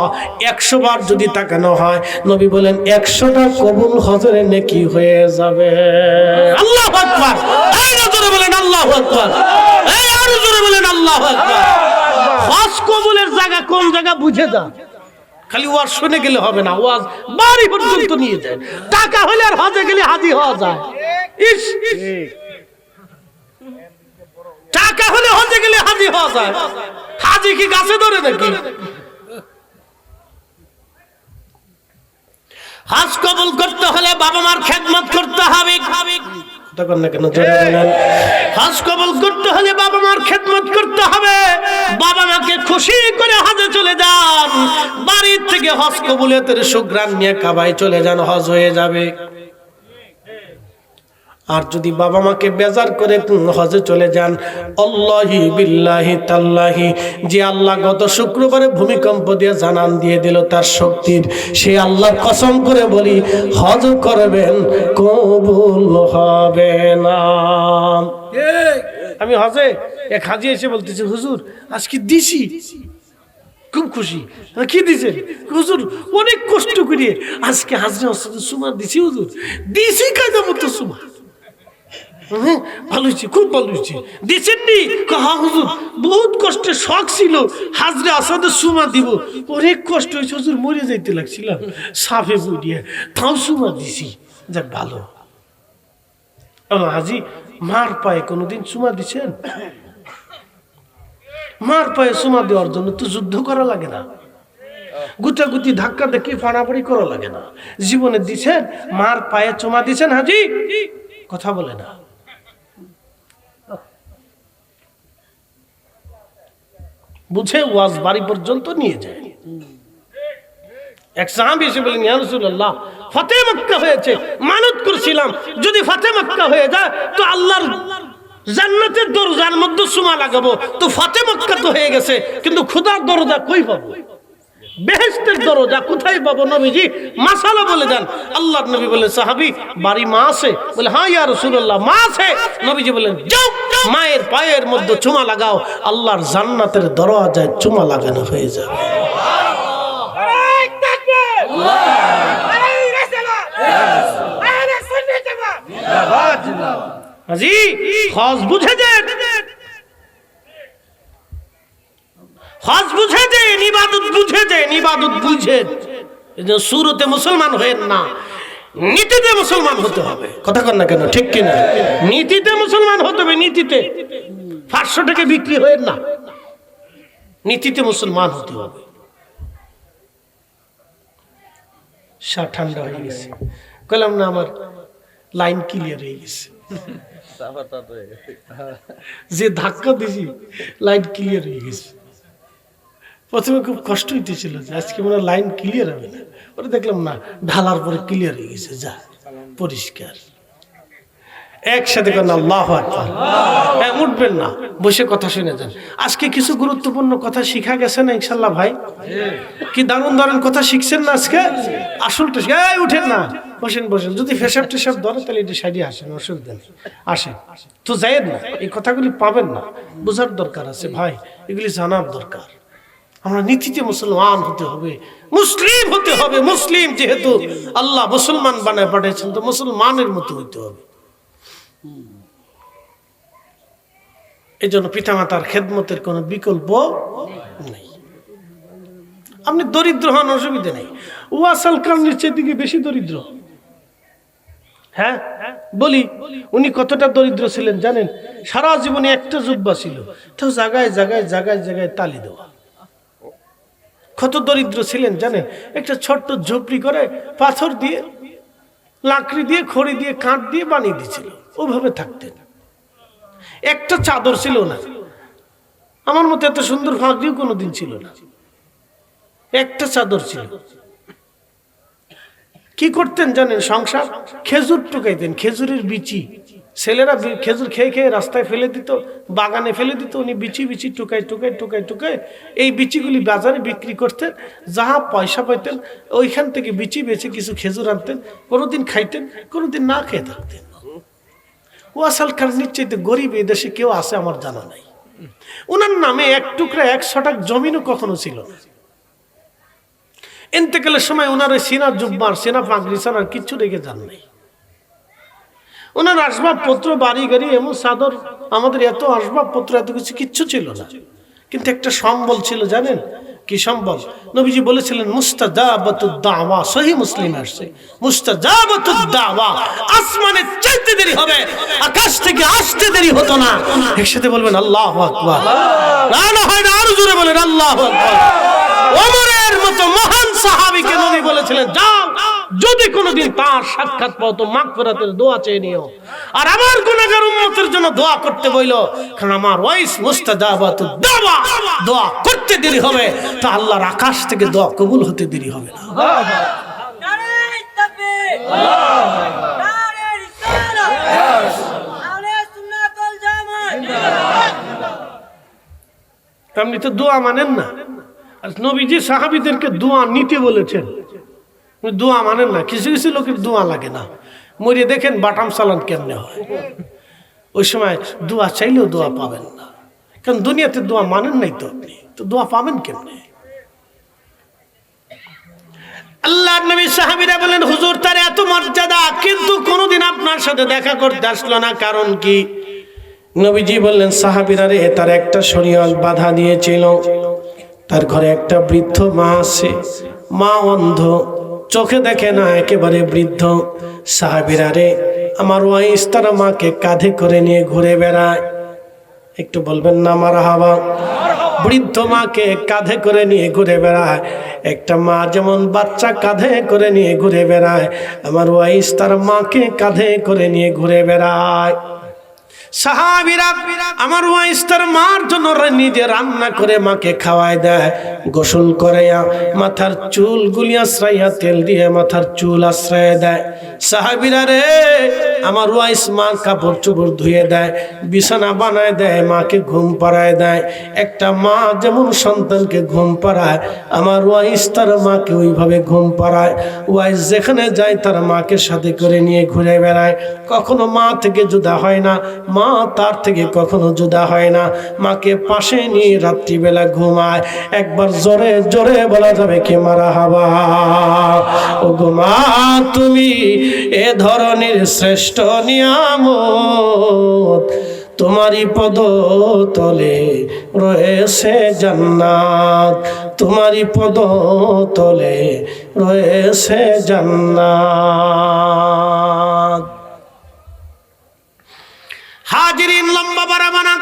100 বার যদি তাকানো হয়, নবী বলেন 100টা কবুল হজের নেকি হয়ে যাবে। আল্লাহু আকবার। এই নজরে বলেন আল্লাহু আকবার, এই আরো জোরে বলেন আল্লাহু আকবার। হজ কবুলের জায়গা কোন জায়গা বুঝে যান। খালি ওয়াজ শুনে গেলে হবে না, ওয়াজ বাড়ি পর্যন্ত নিয়ে যায়। টাকা হলে আর হজে গেলে হাজি হওয়া যায়। ইস, টাকা হলে হজে গেলে হাজি হওয়া যায়। হাজি কি গাছে ধরে নাকি? হজ কবুল করতে হলে বাবা মার খেদমত করতে হবে। তখন না কেন জোরে বলেন? হজ কবুল করতে হলে বাবা মার খেদমত করতে হবে। বাবা মাকে খুশি করে হজে চলে যান, বাড়ির থেকে হজ কবুলিয়তের সুঘ্রাণ নিয়ে কাবায় চলে যান, হজ হয়ে যাবে। আর যদি বাবা মাকে বেজার করে হজে চলে যান, আল্লাহি বিল্লাহি তাল্লাহি, যে আল্লাহ গত শুক্রবারে ভূমিকম্প দিয়ে জানান দিয়ে দিল তার শক্তির, সে আল্লাহর কসম করে বলি হজ করবেন, কবুল হবে না। আমি হজে এক হাজি এসে বলতেছি, হুজুর আজকে দিছি, খুব খুশি। কি দিছেন? হুজুর অনেক কষ্ট করে আজকে হাজরে হজরত সুমা দিছি, হুজুর দিছি কায়দা মতো সুমা। ভালো হয়েছে, খুব ভালো হয়েছে। দিচ্ছেন নি? হ্যাঁ হুজুর, বহুত কষ্টের শখ ছিল হাজরে আসাদের সুমা দিব, অনেক কষ্ট হয়েছে হুজুর, মরে যাইতে লাগছিলাম সাফে বুড়িয়ে, তাও সুমা দিছি। যাক ভালো। হাজি মার পায়ে কোনোদিন সুমা দিছেন? মার পায়ে সুমা দেওয়ার জন্য তো যুদ্ধ করা লাগে না, গুটাগুটি ধাক্কা দেখে ফাড়াফাড়ি করা লাগে না। জীবনে দিছেন মার পায়ে চুমা দিছেন হাজি? কথা বলে না। বুঝে ওয়াজ বাড়ি পর্যন্ত নিয়ে যায়। এক সাহাবী এসে বলেন, ইয়া রাসূলুল্লাহ ফতে মক্কা হয়েছে, মানত করেছিলাম যদি ফতে মক্কা হয়ে যায় তো আল্লাহর জান্নাতের দরজার মধ্যে সুমা লাগাবো, তো ফতে মক্কা তো হয়ে গেছে, কিন্তু খোদার দরজা কই পাবো? বেহেশতের দরজা কোথায় পাবো নবীজি? মাসালা বলে দেন। আল্লাহর নবী বলেন, সাহাবী বাড়ি মা আছে? বলে হ্যাঁ ইয়া রাসূলুল্লাহ মা আছে। নবীজি বলেন, যাও মায়ের পায়ের মধ্যে চুমা লাগাও, আল্লাহর জান্নাতের দরজায় চুমা লাগানো হয়ে যাবে। হাজি হজ বুঝে যান, হজ বুঝে দেন, ইবাদত বুঝে দেন, ইবাদত বুঝেন। সুরতে মুসলমান হয়েন না, নীতিতে মুসলমান হতে হবে। কথা কন না কেন, ঠিক কিনা? নীতিতে মুসলমান হতে হবে, নীতিতে। 500 টাকা বিক্রি হয়েন না, নীতিতে মুসলমান হতে হবে। ঠান্ডা হয়ে গেছে, কইলাম না আমার লাইন ক্লিয়ার হয়ে গেছে, যে ধাক্কা দিছি লাইন ক্লিয়ার হয়ে গেছে। প্রথমে খুব কষ্ট হইতেছিল যে আজকে মনে হয় লাইন ক্লিয়ার হবে না, পরে দেখলাম না ঢালার পরে ক্লিয়ার হয়ে গেছে, যা পরিষ্কার। একসাথে করেন আল্লাহু আকবার। হ্যাঁ, উঠবেন না, বসে কথা শুনে যান। আজকে কিছু গুরুত্বপূর্ণ কথা শিখা গেছে না ইনশাল্লাহ ভাই? কি দারুণ দারুণ কথা শিখছেন না আজকে? আসলটা উঠেন না, বসেন বসেন। যদি ফেসাব টেসাব ধরে তাহলে এটি সাইডে আসেন, অসুবিধা নেই, আসেন। তো যাইয়েন না, এই কথাগুলি পাবেন না, বোঝার দরকার আছে ভাই, এগুলি জানার দরকার। আমরা নীতিতে মুসলমান হতে হবে, মুসলিম হতে হবে। মুসলিম যেহেতু আল্লাহ মুসলমান বানায় পাঠিয়েছেন, তো মুসলমানের মতো হইতে হবে। এই জন্য পিতামাতার খেদমতের কোনো বিকল্প নেই। আপনি দরিদ্র হন, অসুবিধা নেই। ওয়াসাল কারণের চেয়ে দিকে বেশি দরিদ্র। হ্যাঁ বলি, উনি কতটা দরিদ্র ছিলেন জানেন? সারা জীবনে একটা জুব্বা ছিল, তো জায়গায় জায়গায় জায়গায় জায়গায় তালি দেওয়া। কত দরিদ্র ছিলেন জানেন? একটা ছোট্ট ঝুপড়ি করে পাথর দিয়ে, লাকড়ি দিয়ে, খড়ি দিয়ে, কাঠ দিয়ে বানিয়ে দিয়েছিল, ওভাবে থাকতেন। একটা চাদর ছিল না, আমার মতো এত সুন্দর ফাঁকরিও কোনোদিন ছিল না, একটা চাদর ছিল। কি করতেন জানেন? সংসার খেজুর টুকাইতেন, খেজুরের বিচি। ছেলেরা খেজুর খেয়ে খেয়ে রাস্তায় ফেলে দিত, বাগানে ফেলে দিত, উনি বিচি বিচি টুকাই টুকাই টুকাই টুকাই এই বিচিগুলি বাজারে বিক্রি করতেন। যাহা পয়সা পাইতেন ওইখান থেকে বিচি বেচে কিছু খেজুর আনতেন, কোনোদিন খাইতেন, কোনোদিন না খেয়ে থাকতেন। ওয়াসাল কারণীর চাইতে গরিব এই দেশে কেউ আছে আমার জানা নাই। ওনার নামে এক টুকরা 100 টাকা জমিনও কখনো ছিল না। ইন্তেকালের সময় ওনার ওই সিনা জুব্বার, সিনা পাগড়ি ছাড়া কিচ্ছু রেখে যান নাই। ওনার আসবাবপত্র, বাড়ি গাড়ি, এমন চাদর, আমাদের এত আসবাবপত্র, এত কিছু কিচ্ছু ছিল না, কিন্তু একটা সম্বল ছিল। জানেন কি সম্বল? নবীজি বলেছিলেন মুস্তাজাবাতুদ দাওয়া, সহিহ মুসলিমে আসছে, মুস্তাজাবাতুদ দাওয়া, আসমানে চাইতে দেরি হবে, আকাশ থেকে আসতে দেরি হতো না। একসাথে বলবেন আল্লাহু আকবার। না হয় না, আরো জোরে বলেন আল্লাহু আকবার। ওমরের মতো মহান সাহাবীকে নবী বলেছিলেন, যাও যদি কোনোদিন তার সাক্ষাৎ পাও তো মাগফিরাতের দোয়া চেয়ে নিও, আর আমার গুনাহগার উম্মতের জন্য দোয়া করতে বইলো, কারণ আমার ওয়াইস মুস্তাজাবাতুদ দাওয়া, দোয়া করতে দেরি হবে তো আল্লাহর আকাশ থেকে দোয়া কবুল হতে দেরি হবে না। নারে তাকবীর, নারে রিসালাত, আহলে সুন্নাত ওয়াল জামাত। আপনি তো দোয়া মানেন না। আর নবীজি সাহাবীদেরকে দোয়া নিতে বলেছেন, দোয়া মানেন না। কিছু কিছু লোকের দোয়া লাগে না, মরিয়ে দেখেন বাটাম চালান কেমনে হয়। ওই সময় দোয়া চাইলেও দোয়া পাবেন না, কারণ দুনিয়াতে দোয়া মানেন নাই তো আপনি, তো দোয়া পাবেন কেমনে? আল্লাহর নবী সাহাবীরা বলেন, হুজুর তার এত মর্যাদা, কিন্তু কোনোদিন আপনার সাথে দেখা করতে আসলো না, কারণ কি? নবীজি বললেন, সাহাবীরা রে, তার একটা শরীয়ত বাধা দিয়েছিল। তার ঘরে একটা বৃদ্ধ মা আছে, মা অন্ধ, চোখে দেখে না, একেবারে বৃদ্ধ। সাহাবীরা রে, আমার ওয়াইস তার মাকে কাঁধে করে নিয়ে ঘুরে বেড়ায়। একটু বলবেন না মারহাবা। বৃদ্ধ মাকে কাঁধে করে নিয়ে ঘুরে বেড়ায়। একটা মা যেমন বাচ্চা কাঁধে করে নিয়ে ঘুরে বেড়ায়, আমার ওয়াইস তার মাকে কাঁধে করে নিয়ে ঘুরে বেড়ায়। সাহাবীরা আমার ওয়াইস তার মার জন্য নিজে রান্না করে মাকে খাওয়ায় দেয়, গোসল করাইয়া মাথার চুল গুলি আশ্রাইয়া তেল দিয়ে মাথার চুল আশ্রয় দেয়। সাহাবীরা রে, আমার ওয়াইস মা কাপড় চোপড় ধুয়ে দেয়, বিছানা বানায় দেয়, মাকে ঘুম পাড়ায় দেয়। একটা মা যেমন সন্তানকে ঘুম পাড়ায়, আমার ওয়াইস তার মাকে ওইভাবে ঘুম পাড়ায়। ওয়াইস যেখানে যায় তার মাকে সাথে করে নিয়ে ঘুরে বেড়ায়, কখনো মা থেকে জুদা হয় না, মা তার থেকে কখনো জুদা হয় না। মাকে পাশে নিয়ে রাত্রিবেলা ঘুমায়। একবার জোরে জোরে বলা যাবে কি মারহাবা? ও গো মা, তুমি এ ধরনের শ্রেষ্ঠ নিয়ামত, তোমারই পদ তলে রয়েছে জান্নাত, তোমারই পদ তলে রয়েছে জান্নাত। হাজিরিন, লম্বা বারাবানা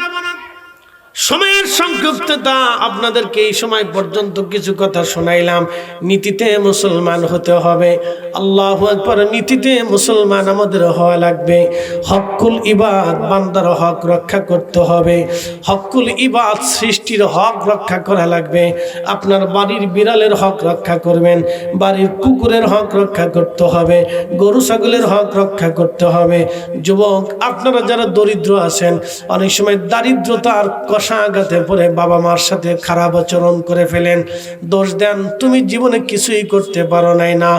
সময়ের সংক্ষিপ্ততা, আপনাদেরকে এই সময় পর্যন্ত কিছু কথা শোনাইলাম। নীতিতে মুসলমান হতে হবে। আল্লাহু আকবার। নীতিতে মুসলমান আমাদের হওয়া লাগবে। হকুল ইবাদ, বান্দার হক রক্ষা করতে হবে। হকুল ইবাদ, সৃষ্টির হক রক্ষা করা লাগবে। আপনার বাড়ির বিড়ালের হক রক্ষা করবেন, বাড়ির কুকুরের হক রক্ষা করতে হবে, গরু ছাগলের হক রক্ষা করতে হবে। যুবক, আপনারা যারা দরিদ্র আছেন, অনেক সময় দারিদ্রতার কষাঘাতে পড়ে বাবা মার সাথে খারাপ আচরণ করে ফেলেন, দোষ দেন তুমি জীবনে কিছুই করতে পারো নাই। না,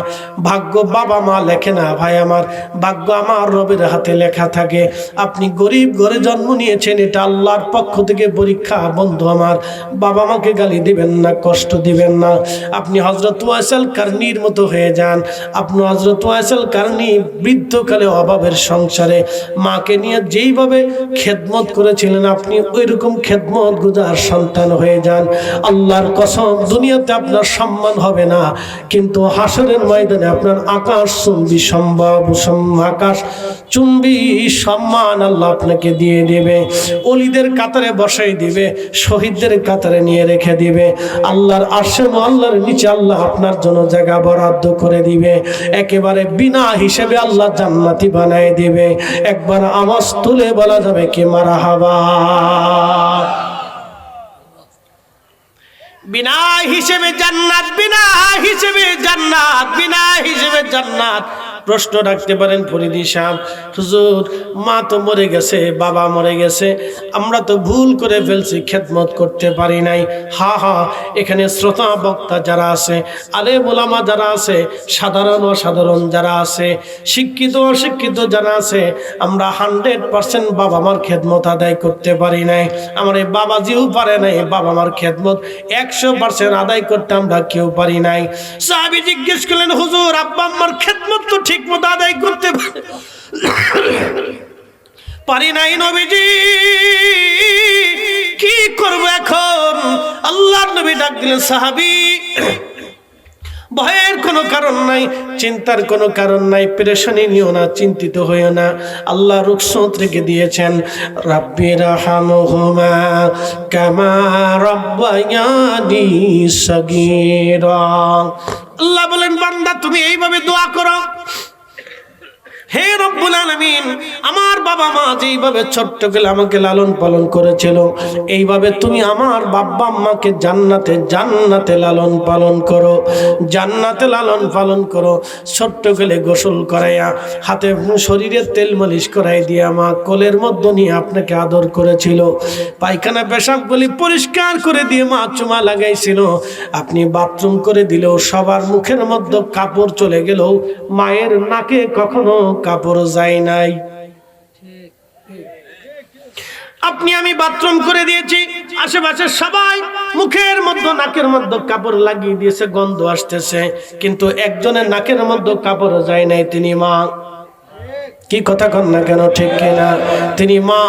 ভাগ্য বাবা মা লেখে না ভাই আমার, ভাগ্য আমার রবের হাতে লেখা থাকে। আপনি গরিব ঘরে জন্ম নিয়েছেন, এটা আল্লাহর পক্ষ থেকে পরীক্ষা। বন্ধু আমার, বাবা মাকে গালি দিবেন না, কষ্ট দিবেন না। আপনি হযরত ওয়াইসিল কারনীর মতো হয়ে যান। আপনি হযরত ওয়াইসিল কারনী বৃদ্ধকালে অভাবের সংসারে মাকে নিয়ে যেইভাবে খেদমত করেছিলেন, আপনি ওইরকম খেদমত গুজার সন্তান হয়ে যান। আল্লাহর কসম, দুনিয়াতে আপনার সম্মান হবে না, কিন্তু হাসরের ময়দানে আপনার আকাশ চুম্বি আকাশ চুম্বি সম্মান আল্লাহ আপনাকে দিয়ে দেবে। ওলিদের কাতারে বসাই দিবে, শহীদদের কাতারে নিয়ে রেখে দিবে। আল্লাহর আরশে আল্লাহর নিচে আল্লাহ আপনার জন্য জায়গা বরাদ্দ করে দিবে। একেবারে বিনা হিসেবে আল্লাহ জান্নাতি বানায় দিবে। একবার আওয়াজ তুলে বলা যাবে কি মারহাবা। বিনা হিসেবে জান্নাত, বিনা হিসেবে জান্নাত, বিনা হিসেবে জান্নাত। প্রশ্ন রাখতে পারেন ফরিদি সাহেব, হুজুর মা তো মরে গেছে, বাবা মরে গেছে, আমরা তো ভুল করে ফেলছি, খেদমত করতে পারি নাই। হা হা, এখানে শ্রোতা বক্তা যারা আছে, আলেম ওলামা যারা আছে, সাধারণ অসাধারণ যারা আছে, শিক্ষিত অশিক্ষিত যারা আছে, আমরা 100% বাবা মার খেদমত আদায় করতে পারি নাই। আমার এই বাবাজিও পারে নাই বাবা মার খেদমত 100% আদায় করতে, আমরা কেউ পারি নাই। সাহাবী জিজ্ঞেস করলেন, হুজুর আব্বা আম্মার খেদমত তো ঠিক মতো আদায় করতে পারি নাই নবীজি, কি করব এখন? আল্লাহর নবী ডাক দিলেন, সাহাবী ভয়ের কোনো কারণ নাই, চিন্তার কোনো কারণ নাই, পেরেশানি নিও না, চিন্তিত হইও না। আল্লাহ রুখসত রেখে দিয়েছেন, রাব্বি রাহমহুমা কামা রাব্বায়ানি সগীরা। আল্লাহ বলেন, বান্দা তুমি এইভাবে দোয়া করো, হে রব্বুল আলামিন, আমার বাবা মা যেইভাবে ছোট্ট গেলে আমাকে লালন পালন করেছিল, এইভাবে তুমি আমার বাবা আম্মাকে জান্নাতে জান্নাতে লালন পালন করো, জান্নাতে লালন পালন করো। ছোট্ট গেলে গোসল করাইয়া, হাতে শরীরে তেল মালিশ করাই দিয়া মা কোলের মধ্যে নিয়ে আপনাকে আদর করেছিল। পায়খানা পেশাবগুলি পরিষ্কার করে দিয়ে মা চুমা লাগাইছিল। আপনি বাথরুম করে দিলেও, সবার মুখের মধ্যে কাপড় চলে গেলেও মায়ের নাকে কখনো কাপড় যায় নাই। আপনি আমি বাথরুম করে দিয়েছি, আশেপাশে সবাই মুখের মধ্যে নাকের মধ্যে কাপড় লাগিয়ে দিয়েছে, গন্ধ আসতেছে, কিন্তু একজনের নাকের মধ্যে কাপড় যায় নাই, তিনি মা। কি কথা কন না কেন, ঠিক কিনা? তিনি মা,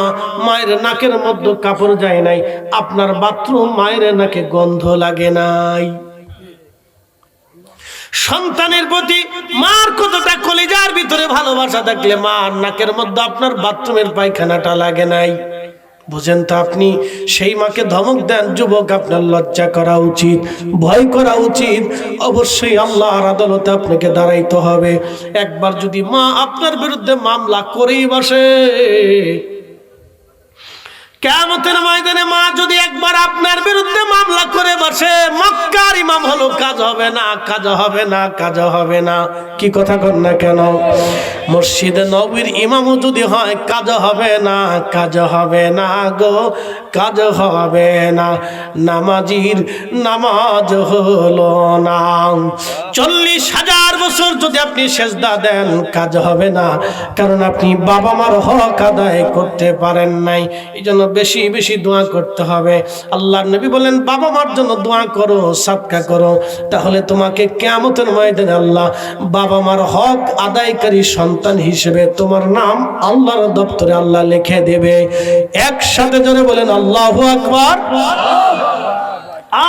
মায়ের নাকের মধ্যে কাপড় যায় নাই। আপনার বাথরুম মায়ের নাকে গন্ধ লাগে নাই। সন্তানের প্রতি মার কতটা কলিজার ভিতরে ভালোবাসা থাকলে মার নাকের মধ্যে আপনার বাথরুমের পায়খানাটা লাগে নাই। বুঝেন তো আপনি সেই মাকে ধমক দেন। যুবক, আপনার লজ্জা করা উচিত, ভয় করা উচিত। অবশ্যই আল্লাহর আদালতে আপনাকে দাঁড়াইতে হবে। একবার যদি মা আপনার বিরুদ্ধে মামলা করেই বসে, কিয়ামতের ময়দানে মা যদি একবার আপনার বিরুদ্ধে মামলা করে বসে, মক্কার ইমাম হলো, কাজ হবে না, কাজ হবে না, কাজ হবে না। কি কথা কন না কেন? মসজিদে নববীর ইমামও যদি হয়, কাজ হবে না, কাজ হবে না গো, কাজ হবে না। নামাজির নামাজ হলো না। 40,000 বছর যদি আপনি সেজদা দেন, কাজ হবে না, কারণ আপনি বাবা মার হক আদায় করতে পারেন নাই। এই জন্য বেশি বেশি দোয়া করতে হবে। আল্লাহর নবী বলেন, বাবা মার জন্য দোয়া করো, সাদকা করো, তাহলে তোমাকে কিয়ামতের ময়দানে আল্লাহ বাবা মার হক আদায়কারী সন্তান হিসেবে তোমার নাম আল্লাহর দপ্তরে আল্লাহ লিখে দেবে। একসাথে জোরে বলেন আল্লাহু আকবার।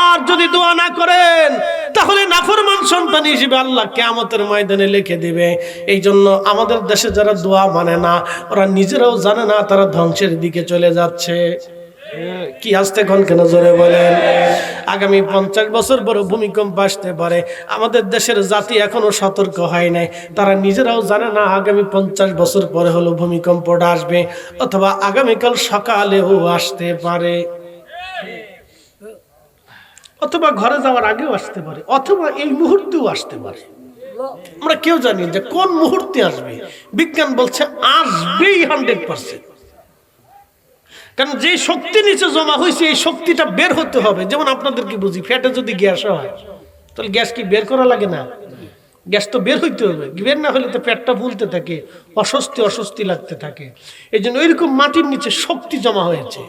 আর যদি দোয়া না করেন, তাহলে নাফরমান সন্তান হিসেবে আল্লাহ কিয়ামতের ময়দানে লিখে দিবে। এই জন্য আমাদের দেশে যারা দোয়া মানে না, ওরা নিজেরাও জানে না তারা ধ্বংসের দিকে চলে যাচ্ছে। কি আসতে কোন কেন জোরে বলেন? আগামী 50 বছর পরে ভূমিকম্প আসতে পারে। আমাদের দেশের জাতি এখনো সতর্ক হয় নাই, তারা নিজেরাও জানে না আগামী 50 বছর পরে হলো ভূমিকম্পটা আসবে, অথবা আগামীকাল সকালেও আসতে পারে, অথবা ঘরে যাওয়ার আগেও আসতে পারে, অথবা এই মুহূর্তেও আসতে পারে। আমরা কেউ জানি যে কোন মুহূর্তে আসবে। বিজ্ঞান বলছে আসবেই 100%। কারণ যে শক্তি নিচে জমা হয়েছে এই শক্তিটা বের হতে হবে। যেমন আপনাদের কি বুঝি, ফ্যাটে যদি গ্যাস হয় তাহলে গ্যাস কি বের করা লাগে না? গ্যাস তো বের হইতে হবে, বের না হলে তো পেটটা ফুলতে থাকে, অস্বস্তি অস্বস্তি লাগতে থাকে। এই জন্য ওইরকম মাটির নিচে শক্তি জমা হয়েছে।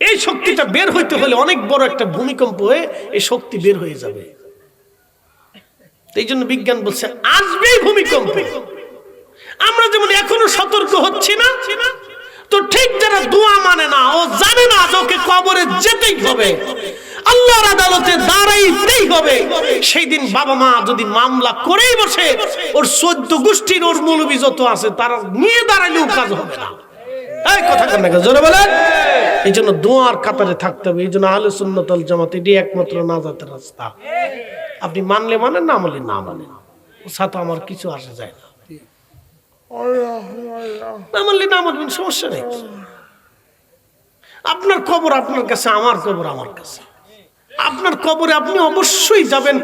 এই শক্তিটা বের হইতে হলে অনেক বড় একটা ভূমিকম্প হয়ে এই শক্তি বের হয়ে যাবে। এই জন্য বিজ্ঞান বলছে আসবেই ভূমিকম্প। আমরা যেমন এখনো সতর্ক হচ্ছি না, তো ঠিক যারা দোয়া মানে না, ও জানে না যে ওকে কবরে যেতেই হবে, আল্লাহর আদালতে দাঁড়াইতেই হবে, সেই দিন বাবা মা যদি মামলা করেই বসে, ওর 14 গোষ্ঠীর ওর মৌলবী যত আছে তারা নিয়ে দাঁড়াইলেও কাজ হবে না। এই কথা কেন জোরে বলেন? এই জন্য দোয়ার কাতারে থাকতে হবে। এই জন্য আহলে সুন্নাত ওয়াল জামাত এটি একমাত্র নাজাতের রাস্তা। আপনি মানলে মানেন, না মানলে না মানেন, ও সাথে আমার কিছু আসে যায় না। না মানলে না মানবেন, সমস্যা নেই। আপনার কবর আপনার কাছে, আমার কবর আমার কাছে। আপনার কবরে আপনি অবশ্যই যাবেন,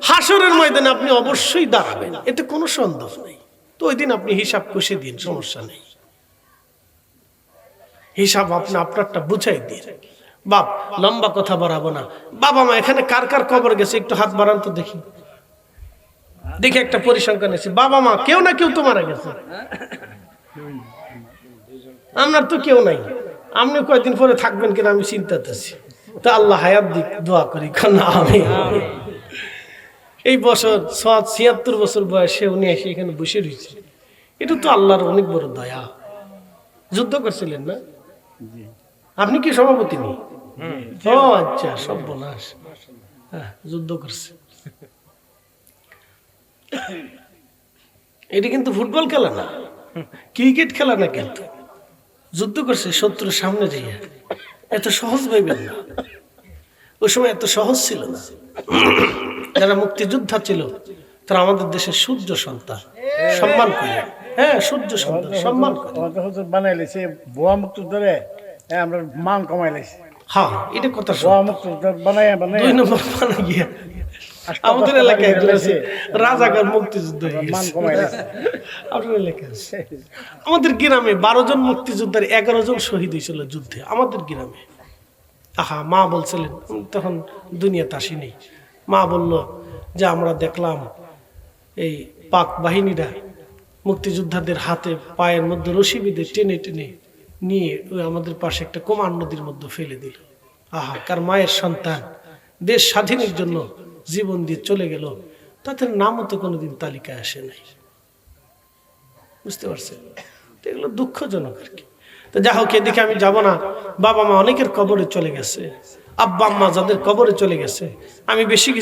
হাসরের ময়দানে আপনি অবশ্যই দাঁড়াবেন, এতে কোনো সন্দেহ নেই। তো ওই দিন আপনি হিসাব কষে দিন, সমস্যা নেই। হিসাব আপনি আপনারটা বুঝাই দিন। বাপ, লম্বা কথা বাড়াবো না। বাবা মা এখানে কার কার কবর গেছে একটু হাত বাড়ান তো দেখি। দেখে একটা পরিসংখ্যান এসে, বাবা মা কেউ না কেউ তো মারা গেছে। আপনার তো কেউ নাই, আপনি কয়েকদিন পরে থাকবেন কিনা আমি চিন্তাতেছি। তো আল্লাহ হায়াত দিক, দোয়া করি না আমি। এই বছর 76 বছর বয়সে উনি এসে এখানে বসে রয়েছে, এটা তো আল্লাহর অনেক বড় দয়া। যুদ্ধ করছিলেন না আপনি? কি সভাপতি নেই? ও আচ্ছা, সর্বনাশ। হ্যাঁ, যুদ্ধ করছে। এটা কিন্তু ফুটবল খেলা না, ক্রিকেট খেলা না, কিন্তু যুদ্ধ করছে শত্রুর সামনে যাইয়া। এত সহজ ভাইবেন না, ওই সময় এত সহজ ছিল না। যারা মুক্তিযোদ্ধা ছিল তারা আমাদের দেশের সূর্য সন্তান, সম্মান করে। হ্যাঁ, সূর্য সন্তান সম্মান করে বানাইলেছে। বোয়া মুক্তিযোদ্ধারে আমরা মান কমাইলেছি। হ্যাঁ, এটা কথা। বোয়া মুক্তিযোদ্ধা বানাই 2 নম্বর বানাই গিয়া আমাদের এলাকায় রাজাকার মুক্তিযুদ্ধ মান কমাইলেছে। আপনার এলাকায় আমাদের গ্রামে 12 জন মুক্তিযোদ্ধার 11 জন শহীদ হয়েছিল যুদ্ধে আমাদের গ্রামে। আহা, মা বলছিলেন, তখন দুনিয়াতে আসিনি। মা বলল যে আমরা দেখলাম এই পাক বাহিনীরা মুক্তিযোদ্ধাদের হাতে পায়ের মধ্যে রশি বেঁধে টেনে টেনে নিয়ে ওই আমাদের পাশে একটা কুমার নদীর মধ্যে ফেলে দিল। আহা, কার মায়ের সন্তান দেশ স্বাধীনের জন্য জীবন দিয়ে চলে গেল, তাদের নামও তো কোনোদিন তালিকায় আসে নাই। বুঝতে পারছেন? এগুলো দুঃখজনক আর কি। তো যা হোক, এদিকে আমি যাব না। বাবা মা অনেকের কবরে চলে গেছে, আব্বা আম্মা যাদের কবরে চলে গেছে, আমি বেশি কিছু